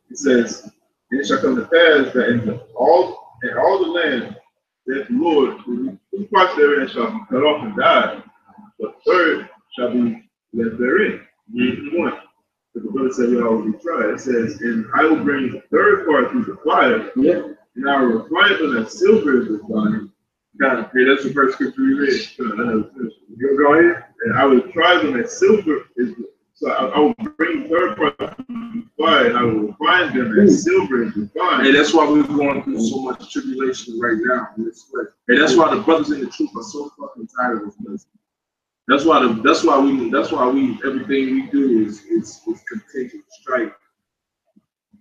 It says, and it shall come to pass that in all the land that the Lord, whose parts therein shall be cut off and die, but the third shall be left therein. One. But the brother said, we already tried. It says, and I will bring the third part through the fire, and I will refine them as silver is refined, God, hey, that's the first scripture we read. You go ahead. And I would try them as silver. So I would bring third party fire. I would find them as silver and fire. Hey, that's why we're going through so much tribulation right now in this place. Hey, that's why the brothers in the truth are so fucking tired of this place. That's why we everything we do is contagious strife.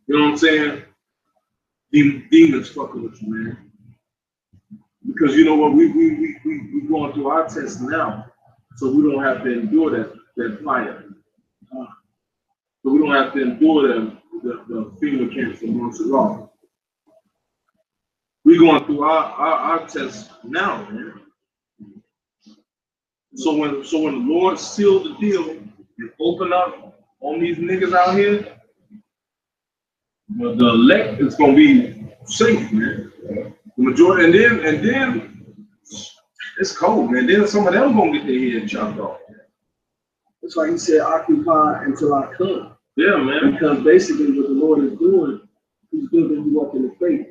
You know what I'm saying? Demons fucking with you, man. Because you know what, we going through our test now, so we don't have to endure that fire. So we don't have to endure the FEMA camps in Montserrat. We're going through our test now, man. So when the Lord sealed the deal and opened up on these niggas out here, the elect is gonna be safe, man. The majority, and then it's cold, man. Then some of them gonna get their head chopped off. That's why he said, occupy until I come. Yeah, man. Because basically what the Lord is doing, he's building you up in the faith.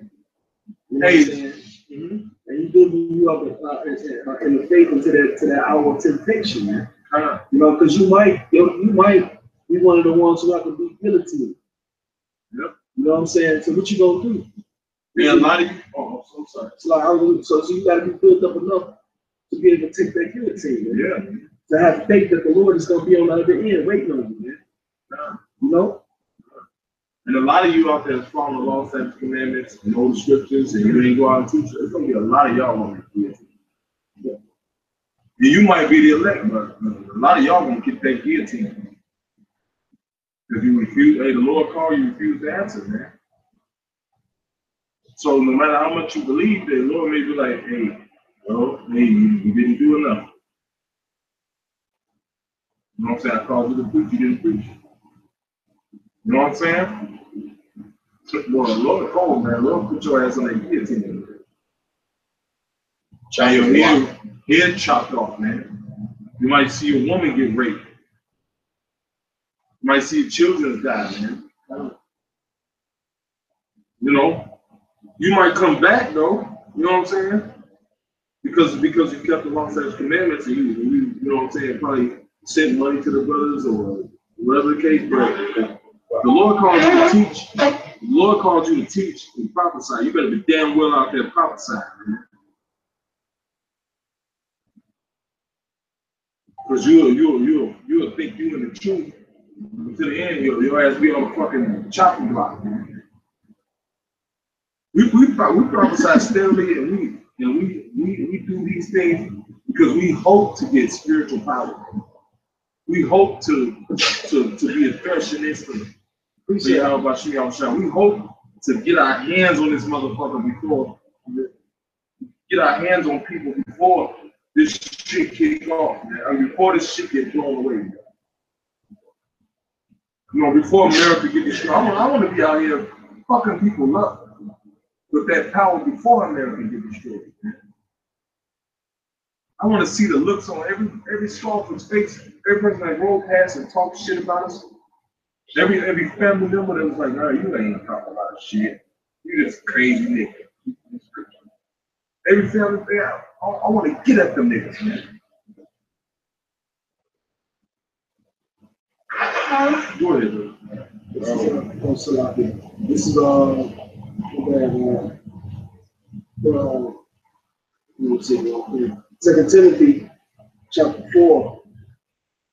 You know what I'm saying? Mm-hmm. And he's building you up in the faith into that hour of temptation, man. You know, because you might be one of the ones who have to be guillotined. Yep. You know what I'm saying? So what you gonna do? Yeah, a lot of you. Oh, I'm sorry. It's like, so you got to be built up enough to be able to take that guillotine, man. Yeah. To have faith that the Lord is going to be on the other end waiting on you, man. You know? And a lot of you out there is following the law, statutes, commandments, and know the scriptures, and you ain't go out and teach. There's going to be a lot of y'all on the guillotine. Yeah. You might be the elect, but a lot of y'all going to get that guillotine. If you refuse, hey, the Lord called you, refuse to answer, man. So no matter how much you believe, the Lord may be like, hey, you didn't do enough. You know what I'm saying? I called you to preach, you didn't preach. You know what I'm saying? Lord called, man. Lord put your ass on that guillotine. Chop your head chopped off, man. You might see a woman get raped. You might see children die, man. You know? You might come back though, you know what I'm saying? Because you kept the law, statutes, commandments, and you know what I'm saying, probably sent money to the brothers or whatever the case, but the Lord called you to teach. The Lord called you to teach and prophesy. You better be damn well out there prophesying, man. Because you'll think you in the truth. To the end, your ass be on a fucking chopping block, man. We prophesy steadily, and we do these things because we hope to get spiritual power. We hope to be a threshing instrument. We hope to get our hands on this motherfucker get our hands on people before this shit kick off, man. I mean, before this shit get blown away, man. You know, before America get destroyed, I want to be out here fucking people up with that power before America get destroyed, man. I want to see the looks on every scoffer's face, every person that rolled past and talked shit about us. Every family member that was like, "Oh, you ain't talking about shit. You just crazy nigga." Every family, I want to get at them niggas, man. Go ahead, bro. This is let me see real quick. 2 Timothy chapter 4,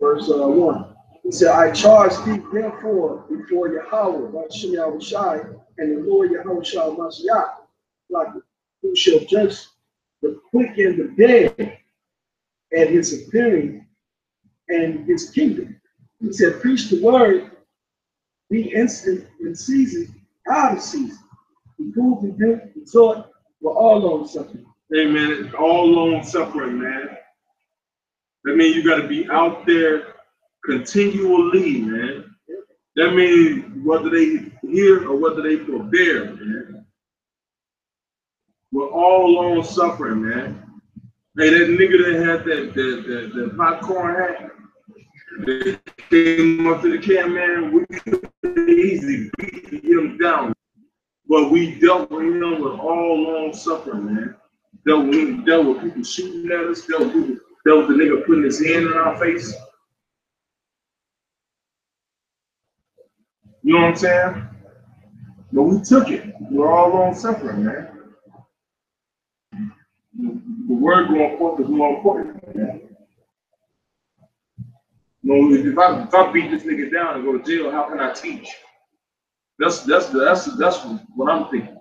verse 1. He said, I charge thee therefore before Yahweh, Hashem Yahushai, and the Lord Yahushua Mashiach, like who shall judge the quick and the dead at his appearing and his kingdom. He said, preach the word, be instant in season, out of season. Reprove, rebuke, exhort, we're all long suffering. Hey man, it's all long suffering, man. That means you got to be out there continually, man. That means whether they hear or whether they forbear, man. We're all long suffering, man. Hey, that nigga that had that popcorn hat, that came up to the camp, man, we easily beat him down. But we dealt with him with all long suffering, man. dealt with people shooting at us, dealt with the nigga putting his hand in our face. You know what I'm saying? But we took it. We're all long suffering, man. The word going forth is more important, man. You know, if I beat this nigga down and go to jail, how can I teach? That's what I'm thinking.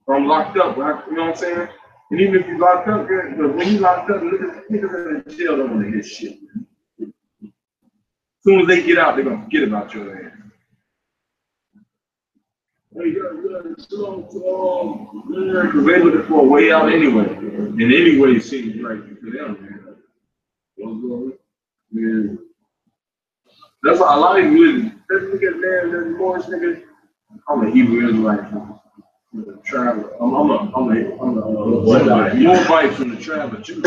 If I'm locked up, right? You know what I'm saying? And even if you locked up, but when you locked up, niggas in jail don't want to hear shit. As soon as they get out, they're gonna forget about your ass. Hey, because they're looking for a way out anyway. And anyway, it seems like to them, man. Yeah. That's why I like really. That nigga, man, that Morris nigga. I'm a Hebrew Israelite from the traveler. I'm a Moabite from the traveler too.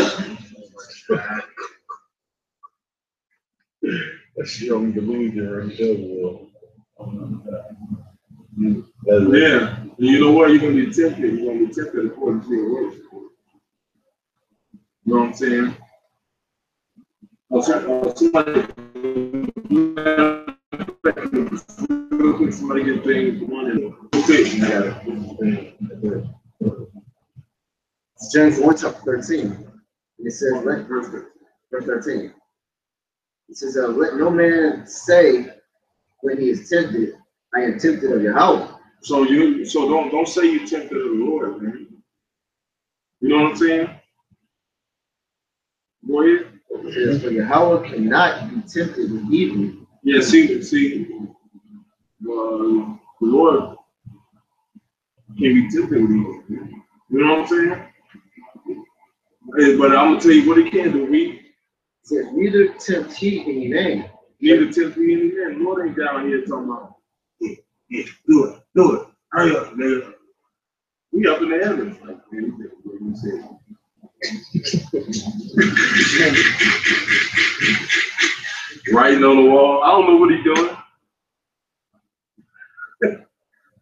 That's your delusion right there. Yeah, and you know what? You're gonna be tempted. You're gonna be tempted according to your works. You know what I'm saying? Somebody get things one. It's James 1 chapter 13. And it says, verse 13. It says, let no man say when he is tempted, I am tempted of Yahweh. So don't say you're tempted of the Lord, man. You know what I'm saying? Go ahead. It says, for Yahweh cannot be tempted with evil. Yeah, see, the Lord can't be tempted with evil. You know what I'm saying? Hey, but I'm gonna tell you what he can do. It says, neither tempt he any man. Neither tempt he any man. Lord ain't down here talking about, yeah, do it, hurry up, nigga. We up in the heavens, like man, what you say. Writing on the wall. I don't know what he's doing.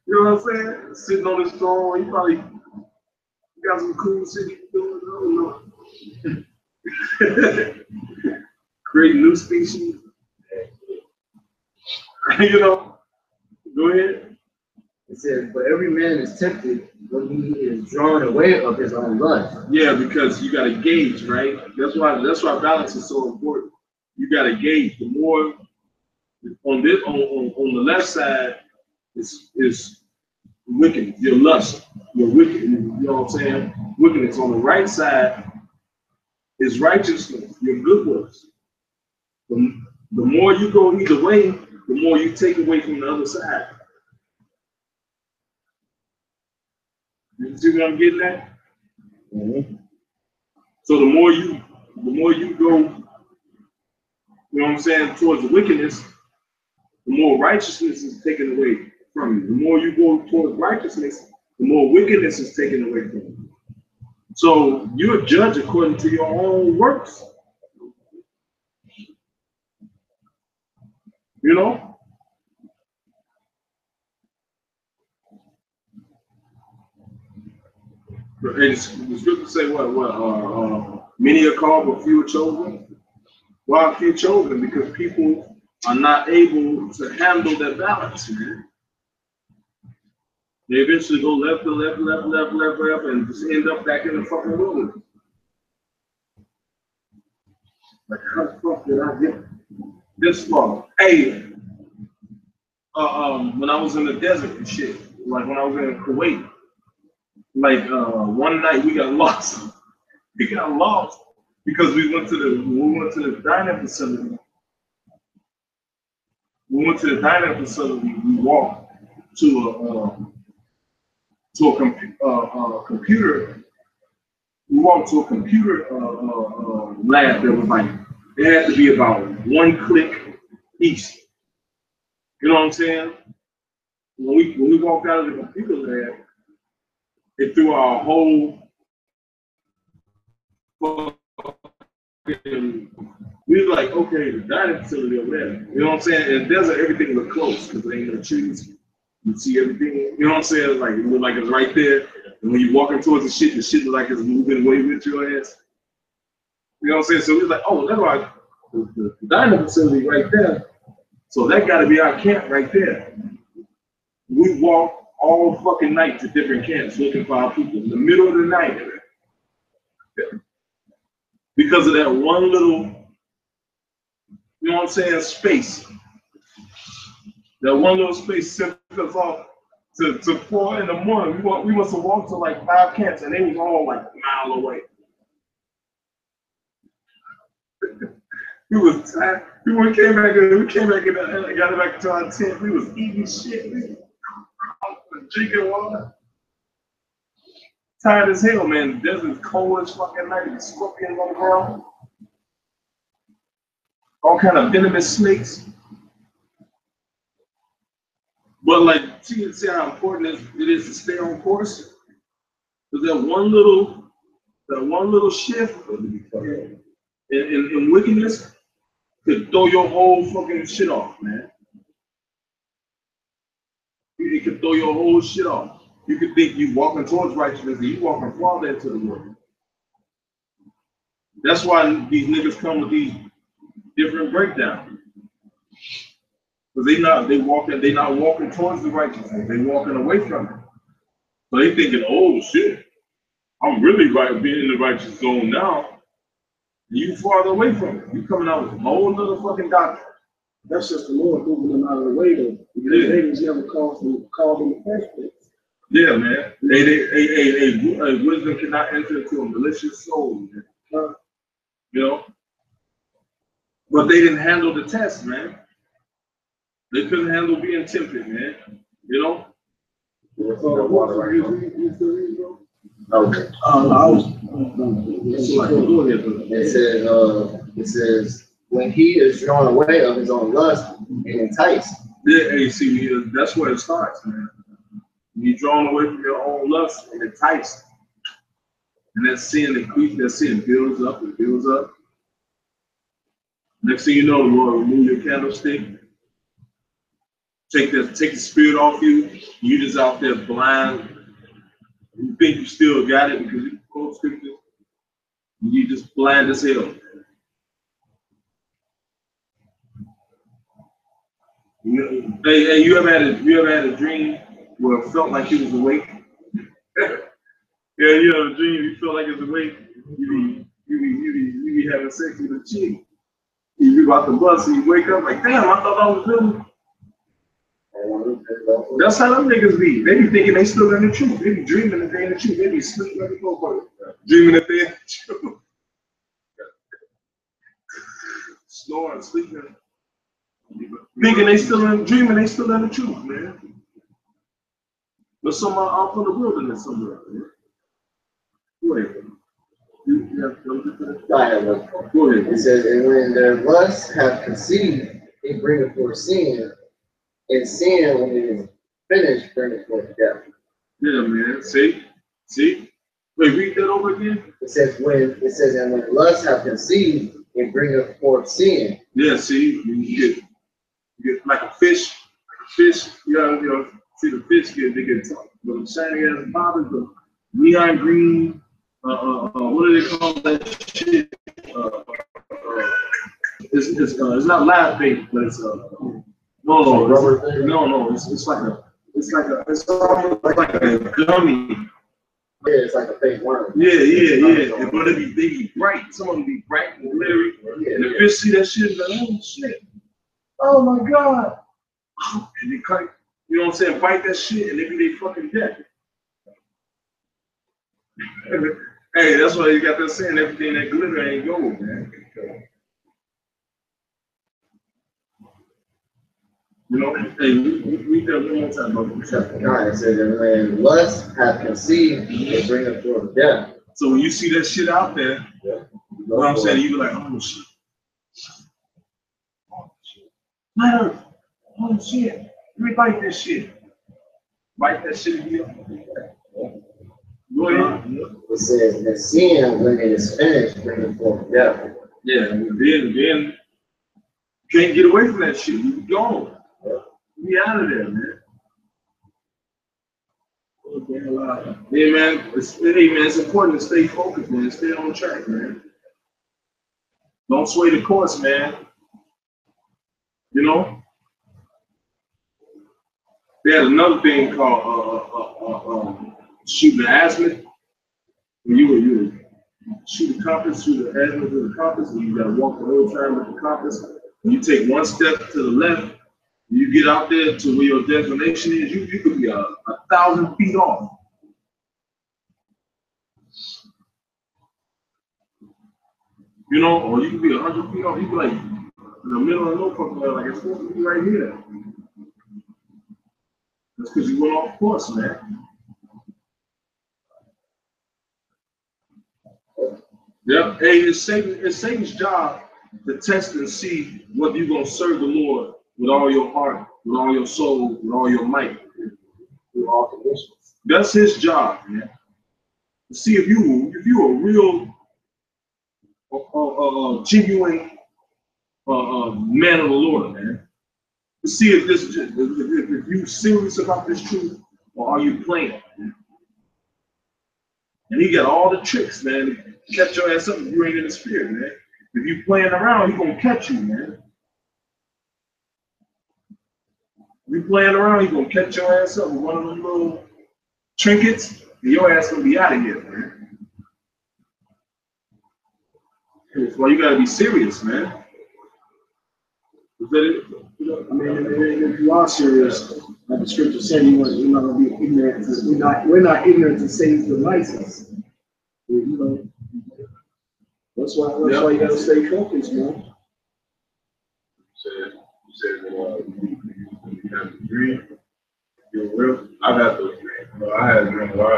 You know what I'm saying? Sitting on his throne. He probably got some cool shit he's doing. I don't know. Creating new species. You know? Go ahead. It says, but every man is tempted when he is drawn away of his own lust. Yeah, because you got to gauge, right? That's why balance is so important. You got to gauge. The more on the left side is wickedness, your lust, your wicked. You know what I'm saying? Wickedness. On the right side is righteousness, your good works. The more you go either way, the more you take away from the other side. You see what I'm getting at? Mm-hmm. So the more you go, you know what I'm saying, towards the wickedness, the more righteousness is taken away from you. The more you go towards righteousness, the more wickedness is taken away from you. So you're judged according to your own works. You know? And the scripture say what? Many are called, but few are chosen. Why are few chosen? Because people are not able to handle that balance, man. They eventually go left, and just end up back in the fucking wilderness. Like, how the fuck did I get this far? Hey, when I was in the desert and shit, like when I was in Kuwait, like one night we got lost. We got lost because we went to the dining facility. We walked to a computer. We walked to a computer lab that was like, it had to be about 1 click east. You know what I'm saying? When we walked out of the computer lab, it threw our whole we were like, okay, the dining facility over there. You know what I'm saying? In the desert, everything looked close because there ain't no trees. You see everything. You know what I'm saying? Like it looked like it's right there. And when you're walking towards the shit look like it's moving away with your ass. You know what I'm saying? So we're like, oh, that's like the dining facility right there. So that got to be our camp right there. We walk all fucking night to different camps looking for our people in the middle of the night. Because of that one little, you know what I'm saying, space. That one little space sent us off to 4 in the morning. We must have walked to like 5 camps and they was all like a mile away. We was tired. We came back and got it back to our tent. We was eating shit. We was drinking water. Tired as hell, man. The desert's cold as fucking night. The scorpions on the ground. All kind of venomous snakes. But like, see how important it is to stay on course? Because that one little shift in wickedness could throw your whole fucking shit off, man. It could throw your whole shit off. You could think you walking towards righteousness and you walking farther into the world. That's why these niggas come with these different breakdowns. Because they not walking towards the righteousness. They walking away from it. So they thinking, oh shit, I'm really being in the righteous zone now. You farther away from it. You coming out with a whole other fucking doctrine. That's just the Lord moving them out of the way, though. Because they was never called in the first place. Yeah, man. A wisdom cannot enter into a malicious soul, man. You know? But they didn't handle the test, man. They couldn't handle being tempted, man. You know? Okay. It says, when he is drawn away of his own lust and enticed. Yeah, hey, see, that's where it starts, man. When you're drawn away from your own lust and enticed. And that sin increases, that sin builds up and builds up. Next thing you know, the Lord remove your candlestick. Take the spirit off you. You just out there blind. You think you still got it because you quote scriptures. You just blind as hell. Hey, you ever had a dream where it felt like you was awake? Yeah, you have a dream, you feel like it's awake. You be having sex with a chick. You be about to bust and you wake up like, damn, I thought I was living. That's how them niggas be. They be thinking they still in the truth. They be dreaming that they in the truth. They be sleeping like a motherfucker. Dreaming that they in the truth. Snoring, sleeping. Thinking they still in, dreaming they still in the truth, man. But somewhere out in the wilderness somewhere, man. Go ahead. Go ahead. It says, and when their lusts have conceived, it bringeth forth sin. And sin, when it is finished, bringeth forth death. Yeah, man. See? Wait, read that over again. It says, and when lust have conceived, it bringeth forth sin. Yeah, see, you get like a fish. You know, see the fish they get the shiny ass bobbers, the neon green. What do they call that shit? It's not live bait, but it's no. It's almost like a gummy. Yeah, it's like a fake worm. Yeah. But they be bright. Some of them be bright and glittery. And the fish see that shit and like, oh shit. Oh my God. And they cut, you know what I'm saying, bite that shit and they be fucking dead. Hey, that's why you got that saying, everything that glitter ain't gold, man. You know, hey, read that one more time, bro. Chapter 9, it says, and when lust hath conceived, it bringeth forth death. So when you see that shit out there, you know what I'm saying, you be like, oh shit. Matter. Oh shit. Let me bite this shit. Bite that shit again. Go ahead. It says, and sin, when it is finished, bringeth forth death. Yeah, and then you can't get away from that shit. You be gone. Be out of there, man. Hey man, it's important to stay focused, man. Stay on track, man. Don't sway the course, man. You know, they had another thing called shooting the azimuth. When you shoot the compass, shoot the azimuth with the compass, and you gotta walk the whole time with the compass. When you take one step to the left, you get out there to where your destination is, you could be 1,000 feet off. You know, or you could be 100 feet off. You could be like in the middle of no fucking like it's supposed to be right here. That's because you went off course, man. Yeah. Hey, it's Satan's job to test and see whether you're gonna serve the Lord with all your heart, with all your soul, with all your might, with all conditions. That's his job, man. To see if you're a real, genuine man of the Lord, man. To see if you're serious about this truth, or are you playing, man? And he got all the tricks, man, to catch your ass up if you ain't in the spirit, man. If you playing around, he gonna catch you, man. If you playing around, he gonna catch your ass up with one of them little trinkets, and your ass gonna be out of here, man. That's why you gotta be serious, man. Is that it? I mean, if you are serious, like the scripture said, you're not gonna be ignorant. We're not ignorant to Satan's devices. You know, that's why you gotta stay focused, man. You said that you have a dream. You're real. I've had those dreams. You know, I had a dream where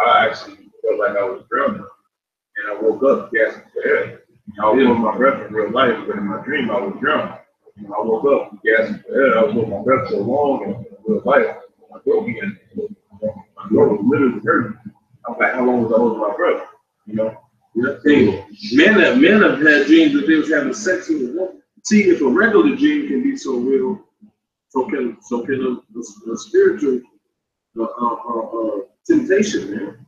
I actually felt like I was drowning, and I woke up gasping for air. I was holding my breath in real life, but in my dream I was drowning. You know, I woke up gasping for air. I was holding my breath so long in real life. My throat began, my throat was literally hurting. I was like, how long was I holding my breath? You know? Hey, men have had dreams that they was having sex with a woman. See, if a regular dream can be so real, so can a spiritual temptation, man.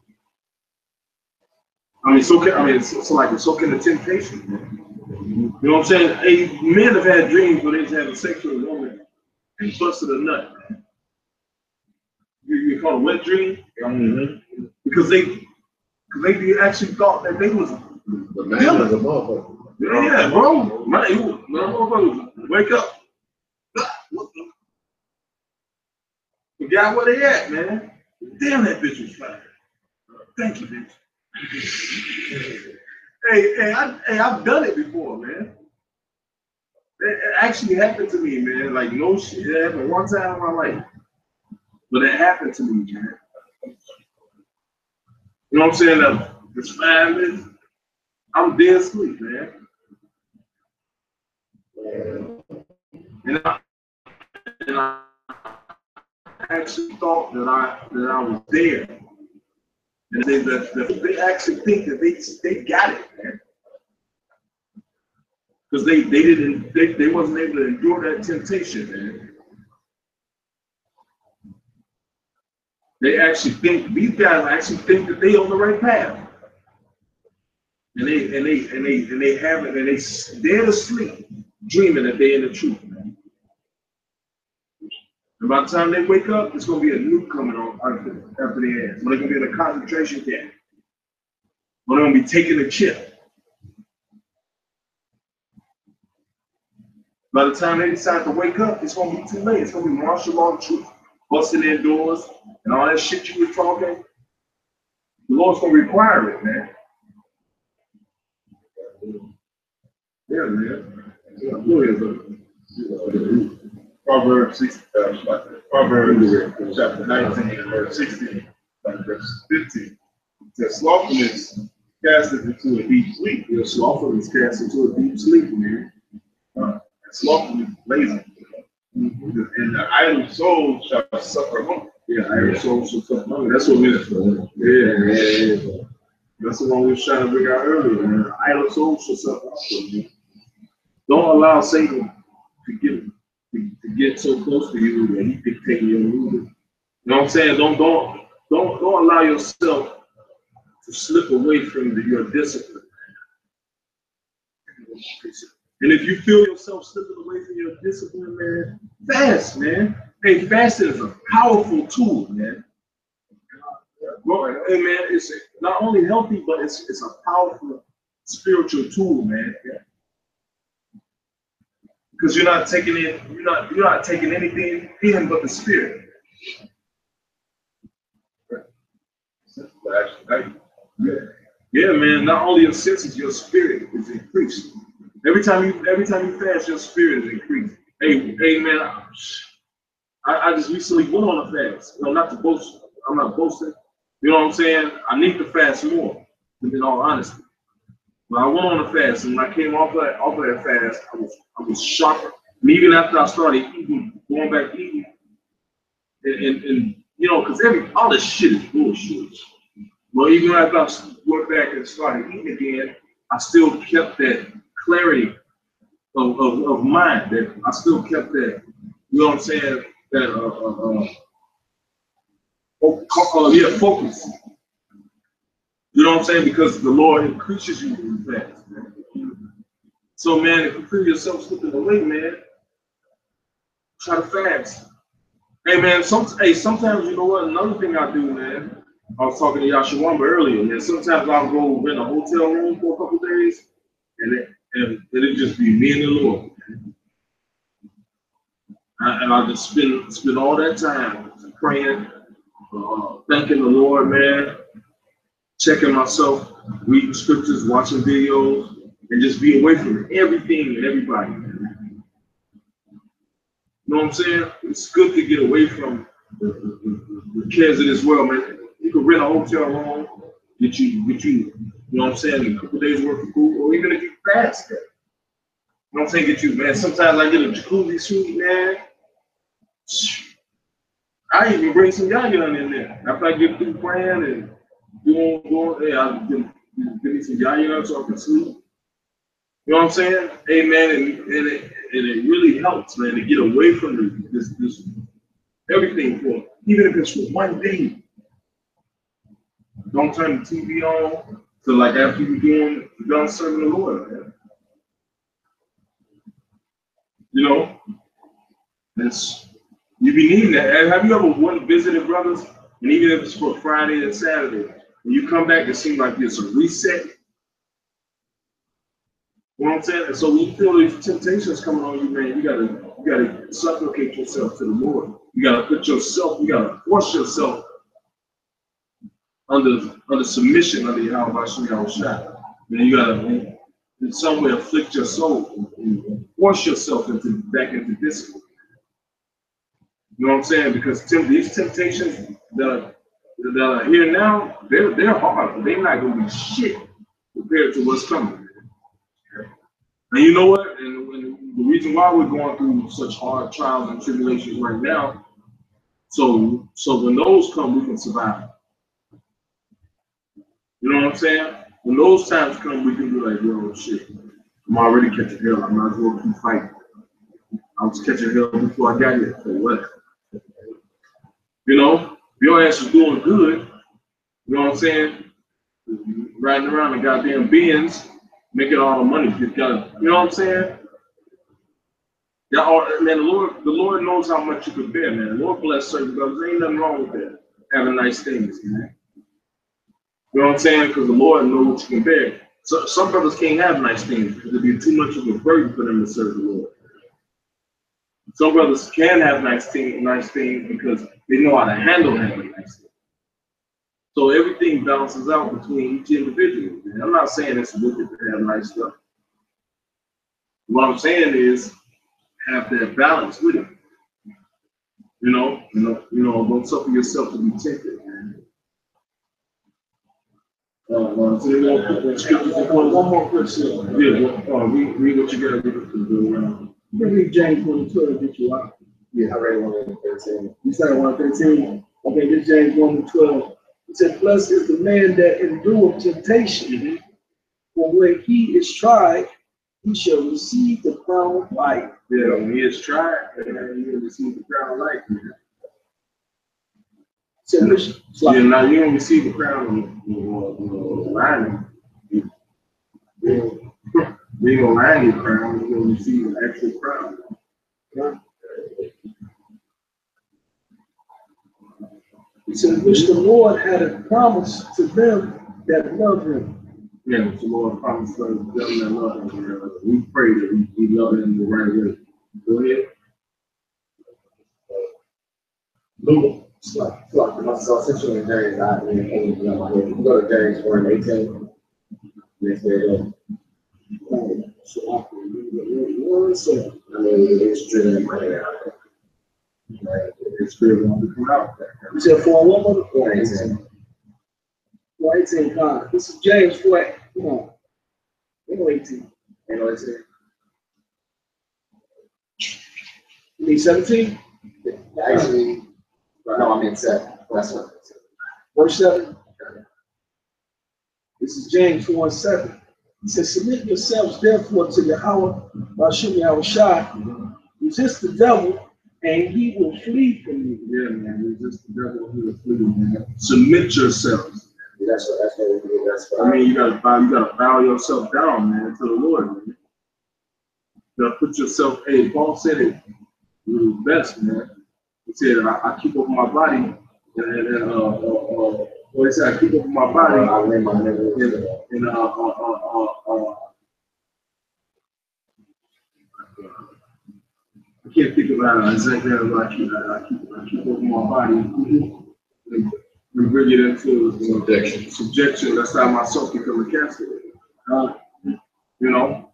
So can the temptation, man. You know what I'm saying? Hey, men have had dreams where they was having sex with a woman and busted a nut, man. You call it a wet dream? Mm-hmm. Because they actually thought that they was the man was a motherfucker. Yeah, bro. My motherfuckers wake up. Forgot where they at, man. Damn, that bitch was fine. Thank you, bitch. Hey, I've done it before, man. It actually happened to me, man. Like, no shit. It happened one time in my life. But it happened to me, man. You know what I'm saying? It's 5 minutes. I'm dead asleep, man. And I actually thought that I was there. And they actually think that they got it, man. Because they wasn't able to endure that temptation, man. They actually think, these guys actually think that they on the right path. And they have it, and they dead asleep, dreaming that they in the truth, man. And by the time they wake up, it's gonna be a nuke coming on after their ass. Or they're gonna be in a concentration camp. Or they're gonna be taking a chip. By the time they decide to wake up, it's gonna be too late. It's gonna be martial law truth, busting their doors, and all that shit you were talking. The Lord's gonna require it, man. Yeah, man. Go ahead, brother. Proverbs chapter 19, verse 16, verse 15. It says, slothfulness casteth into a deep sleep. Yeah, slothfulness cast into a deep sleep, man. And slothfulness is lazy. And the idle soul shall suffer hunger. Yeah, idle soul shall suffer hunger. That's what we're for. Yeah. That's the one we were trying to bring out earlier, man. Idle soul shall suffer hunger, man. Don't allow Satan to get so close to you that he dictates your movement. know what I'm saying? Don't allow yourself to slip away from your discipline. And if you feel yourself slipping away from your discipline, man, fast, man. Hey, fasting is a powerful tool, man. Well, hey, man, it's not only healthy, but it's a powerful spiritual tool, man. Because you're not taking it, you're not taking anything in but the spirit. Yeah, man. Not only your senses, your spirit is increased. Every time you fast, your spirit is increased. Hey, man. I just recently went on a fast. You know, not to boast. I'm not boasting. You know what I'm saying? I need to fast more, in all honesty. But I went on a fast, and when I came off of that fast, I was sharper. And even after I started eating, going back eating, and you know, because all this shit is bullshit. Well, even after I went back and started eating again, I still kept that clarity of mind. That I still kept that, you know what I'm saying? That focus. You know what I'm saying? Because the Lord increases you in fast. So, man, if you feel yourself slipping away, man, try to fast. Hey, man, sometimes, you know what? Another thing I do, man, I was talking to Yashawamba earlier, man. Sometimes I'll go rent a hotel room for a couple days, and it just be me and the Lord. And I just spend all that time praying, thanking the Lord, man, checking myself, reading scriptures, watching videos, and just be away from everything and everybody. You know what I'm saying? It's good to get away from the cares of this world, man. You can rent a hotel room, get you know what I'm saying, a couple days worth of food, or even if you fast, you know what I'm saying, get you, man. Sometimes I get a jacuzzi suite, man. I even bring some yayan in there. After I get through praying and going, hey, I'll give me some yayan so I can sleep. You know what I'm saying? Hey, man, and it really helps, man, to get away from this everything for, even if it's for one day. Don't turn the TV on till like after you're done serving the Lord, man. You know, you be needing that. Have you ever visited brothers, and even if it's for Friday and Saturday, when you come back, it seems like it's a reset. You know what I'm saying? And so when you feel these temptations coming on you, man, you gotta supplicate yourself to the Lord. You gotta force yourself under submission under Yahweh Shai. Then you gotta in some way afflict your soul and force yourself back into discipline. You know what I'm saying? Because these temptations that are here now, they're hard, but they're not gonna be shit compared to what's coming. And you know what? And the reason why we're going through such hard trials and tribulations right now, so when those come, we can survive. You know what I'm saying? When those times come, we can be like, yo, shit, I'm already catching hell. I might as well keep fighting. I was catching hell before I got here. So what? You know, your ass is doing good. You know what I'm saying? Riding around in goddamn Benz, making all the money. You know what I'm saying? Man, the Lord knows how much you can bear, man. The Lord bless certain brothers. There ain't nothing wrong with that. Having nice things, man. You know what I'm saying? Because the Lord knows what you can bear. So some brothers can't have nice things because it'd be too much of a burden for them to serve the Lord. Some brothers can have nice things because they know how to handle having nice things. So everything balances out between each individual. Man. I'm not saying it's wicked to have nice stuff. What I'm saying is have that balance with it. You know, don't suffer yourself to be tempted, man. One more question. Yeah, read what you got to do around. You can read James 1:12, get you out. Yeah, I read 1:13. You started 1:13. Okay, this James 1:12. It said, blessed is the man that endureth temptation, for when he is tried, he shall receive the crown of life. Yeah, when he is tried, and he will receive the crown of life. Man. Said, wish, Yeah, now you don't receive a crown on lining. You ain't gonna line your crown, you're gonna receive an actual crown. he said, wish the Lord had a promise to them that love him. Yeah, the Lord promised us them that love him. We pray that we love him the right way. Go ahead. It's like my essentially in Jerry's not in the game, you know, if you go to Jerry's for an 18, next day, So I can read it one second. I mean, it's driven my head out. Right. It's good when we come out there. You said for one mother? Yeah, it's in. 418, God. This is James 4. Come on. 18. You know, it's in. You need 17? Actually, no, I meant 7. That's what. Verse 7. This is James 4:7. He says, submit yourselves therefore to Yahweh, Hashem Yahushua. Resist the devil, and he will flee from you. Yeah, man. Resist the devil who will flee, man. Submit yourselves. That's what we do. That's what I mean, you gotta bow yourself down, man, to the Lord, man. You gotta put yourself, hey, Paul said it was best, man. He said, I keep up my body, what he said, I keep up my body, I lay my neighbor. I can't think about it exactly how I keep up my body and bring it into subjection. That's how myself become a casket. You know,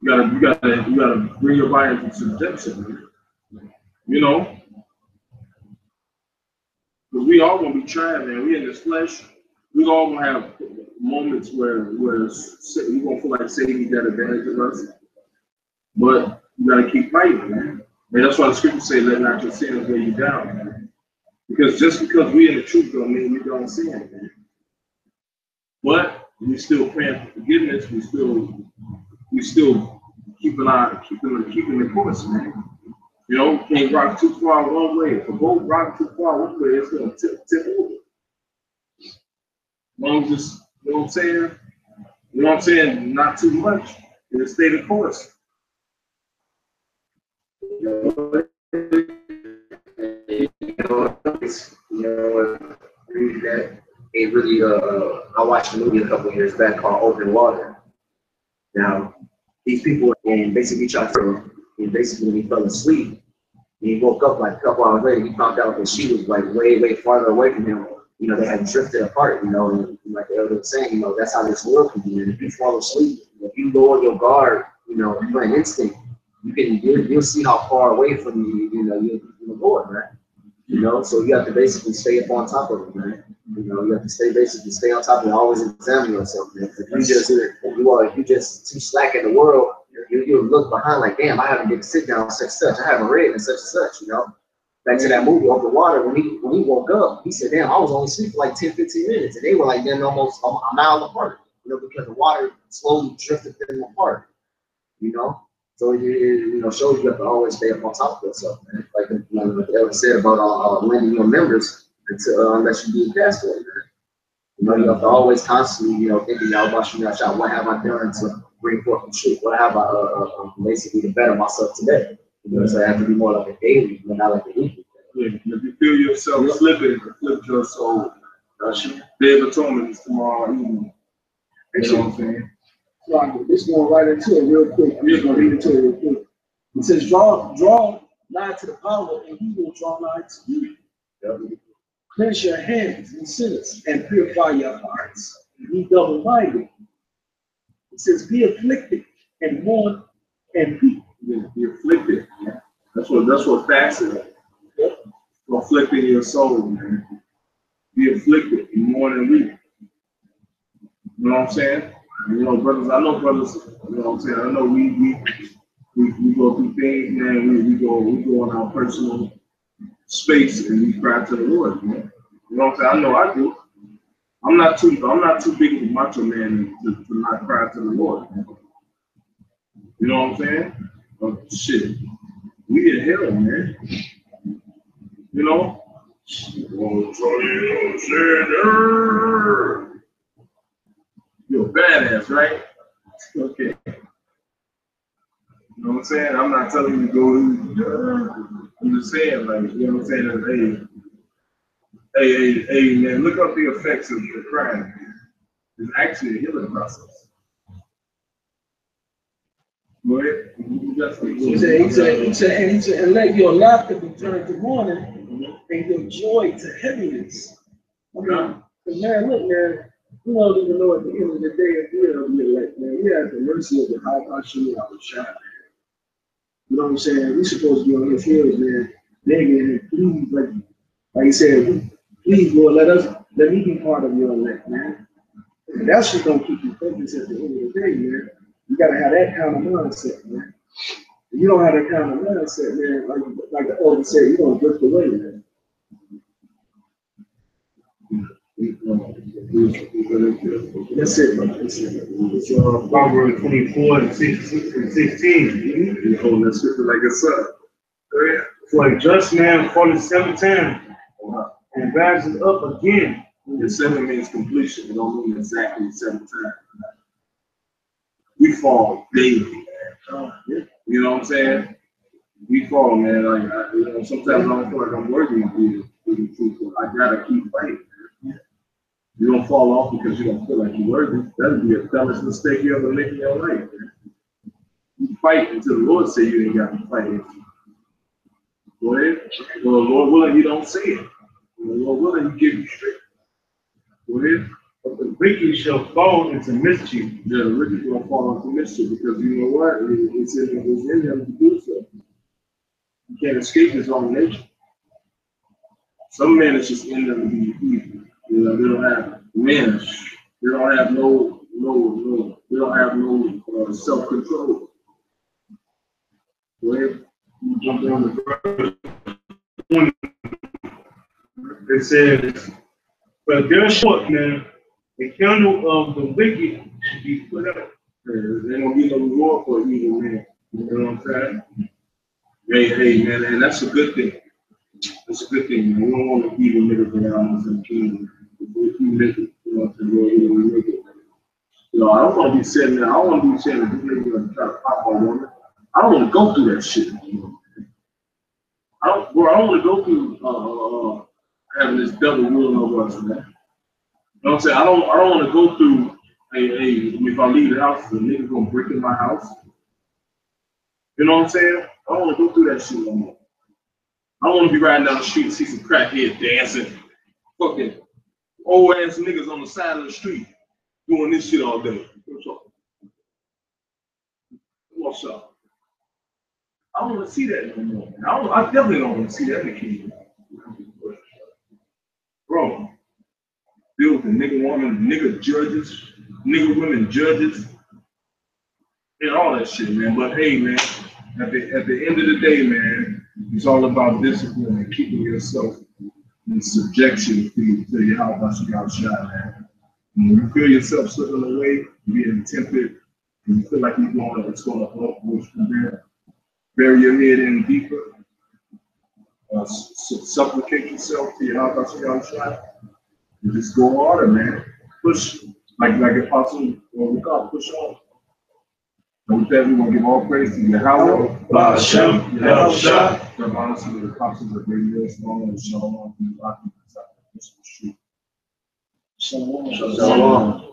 you gotta bring your body into subjection. You know, because we all gonna be trying, man. We in this flesh. We all gonna have moments where we gonna feel like Satan got advantage of us. But you gotta keep fighting, man. And that's why the scriptures say, "Let not your sins weigh you down," man. Because just because we in the truth don't mean we don't sin, man. But we still praying for forgiveness. We still keeping the course, man. You know, can't rock too far one way. If a boat rock too far one way, it's gonna tip over. As long as it's, you know what I'm saying? You know what I'm saying? Not too much. It'll stay the course. Read that. It really, I watched a movie a couple of years back called Open Water. Now, these people, and basically tried to, and basically when he fell asleep, and he woke up like a couple hours later, he found out that she was like way farther away from him. You know, they had drifted apart, you know, and like the elder was saying, you know, that's how this world can be. And if you fall asleep, if you lower your guard, you know, for an instinct, you'll see how far away from you're from the Lord, man. You know, so you have to basically stay up on top of it, man. You know, you have to stay on top of it, always examine yourself, man. If you just too slack in the world, you'll look behind like, damn, I haven't get to sit down such and such. I haven't read and such, you know. Back to that movie, Open Water, when he woke up, he said, damn, I was only asleep for like 10, 15 minutes. And they were like, then almost a mile apart, you know, because the water slowly drifted them apart, you know. So it shows you have to always stay up on top of yourself, man. Like the elder said about lending your members unless you be a castaway, man. You know, you have to always constantly, you know, thinking out about what have I done to bring forth the truth? What have I basically to better myself today? You know, so I have to be more like a daily, but not like a weekly. Yeah, if you feel yourself slipping, flip your soul. Day of Atonement is tomorrow evening. You know what I'm saying? Right, this going right into it real quick. I'm just gonna read it to you real quick. It says, draw nigh to the power, and he will draw nigh to you. Cleanse your hands and sinners, and purify your hearts. Be double-minded. It says, be afflicted and mourn and weep. Yeah, be afflicted. Man. That's what fasting is. Afflicting your soul, man. Be afflicted and mourn and weep. You know what I'm saying? You know, brothers, I know brothers, you know what I'm saying? I know we go through things, man. We go in our personal space and we cry to the Lord, man. You know what I'm saying? I know I do. I'm not too big of a macho man to not cry to the Lord, man. You know what I'm saying? Oh, shit. We in hell, man. You know? You're a badass, right? Okay. You know what I'm saying? I'm not telling you to go. I'm just saying, like, you know what I'm saying? Hey, man, look up the effects of the crime. It's actually a healing process. Go ahead. He said, and let your laughter be turned to mourning and your joy to heaviness. I mean, man, look, man, we don't even know at the end of the day if we're going to be elect, man. We have the mercy of the high Hashem Yahushua, man. You know what I'm saying? We're supposed to be on his heels, man. Begging him, please, like he said, please, Lord, let me be part of your elect, man. And that's what's going to keep you focused at the end of the day, man. You got to have that kind of mindset, man. If you don't have that kind of mindset, man, like the elder said, you're going to drift away, man. That's it, man. That's it. Proverbs 24 and 16. You hold that scripture like it's up. For a just man falleth 7 times and rises up again. The 7 means completion. It don't mean exactly 7 times. We fall daily, man. You know what I'm saying? We fall, man. Like, sometimes I don't feel like I'm worthy of being truthful. I gotta keep fighting. You don't fall off because you don't feel like you're worthy. That'd be the dumbest mistake you ever make in your life, man. You fight until the Lord say you ain't got to fight. Go ahead. Well, the Lord willing, you don't say it. Well, the Lord willing, he give you strength. Go ahead. But the wicked shall fall into mischief. Yeah, the wicked will fall into mischief because you know what? It's in them to do so. You can't escape his own nature. Some men, it's just in them to be evil. You know, they don't have men. They don't have they don't have no self-control. Go ahead. You jump down to verse 1. It says, but therefore, man, the candle of the wicked should be put out. There ain't gonna be no reward for evil man. You know what I'm saying? Hey, man, and that's a good thing. That's a good thing, man. We don't want to evil niggas around us in the kingdom. If you make it, you know what I'm saying? We make it. You know, I don't want to be saying that. I don't want to be saying that this nigga gonna try to pop on woman. I don't want to go through that shit. I don't want to go through having this double ruling over us, man. You know what I'm saying? I don't want to go through, if I leave the house, the nigga gonna break in my house. You know what I'm saying? I don't want to go through that shit no more. I don't want to be riding down the street and see some crackhead dancing, fucking old ass niggas on the side of the street doing this shit all day. What's up? I don't want to see that no more. I definitely don't want to see that in the kingdom. Bro, deal with the nigga woman, nigga judges, nigga women judges, and all that shit, man. But hey, man, at the end of the day, man, it's all about discipline and keeping yourself in subjection to your house, man. When you feel yourself slipping away, being tempted, and you feel like it's going to upwards from there, bury your head in deeper, supplicate yourself to your house, and just go harder, man. Push, like Apostle, what we call push on. And with that, we want to give all praise to Yahweh, Hashem, Yahushua, the honors of the apostles of Radio Shalom, and Shalom, and Shalom. Shalom.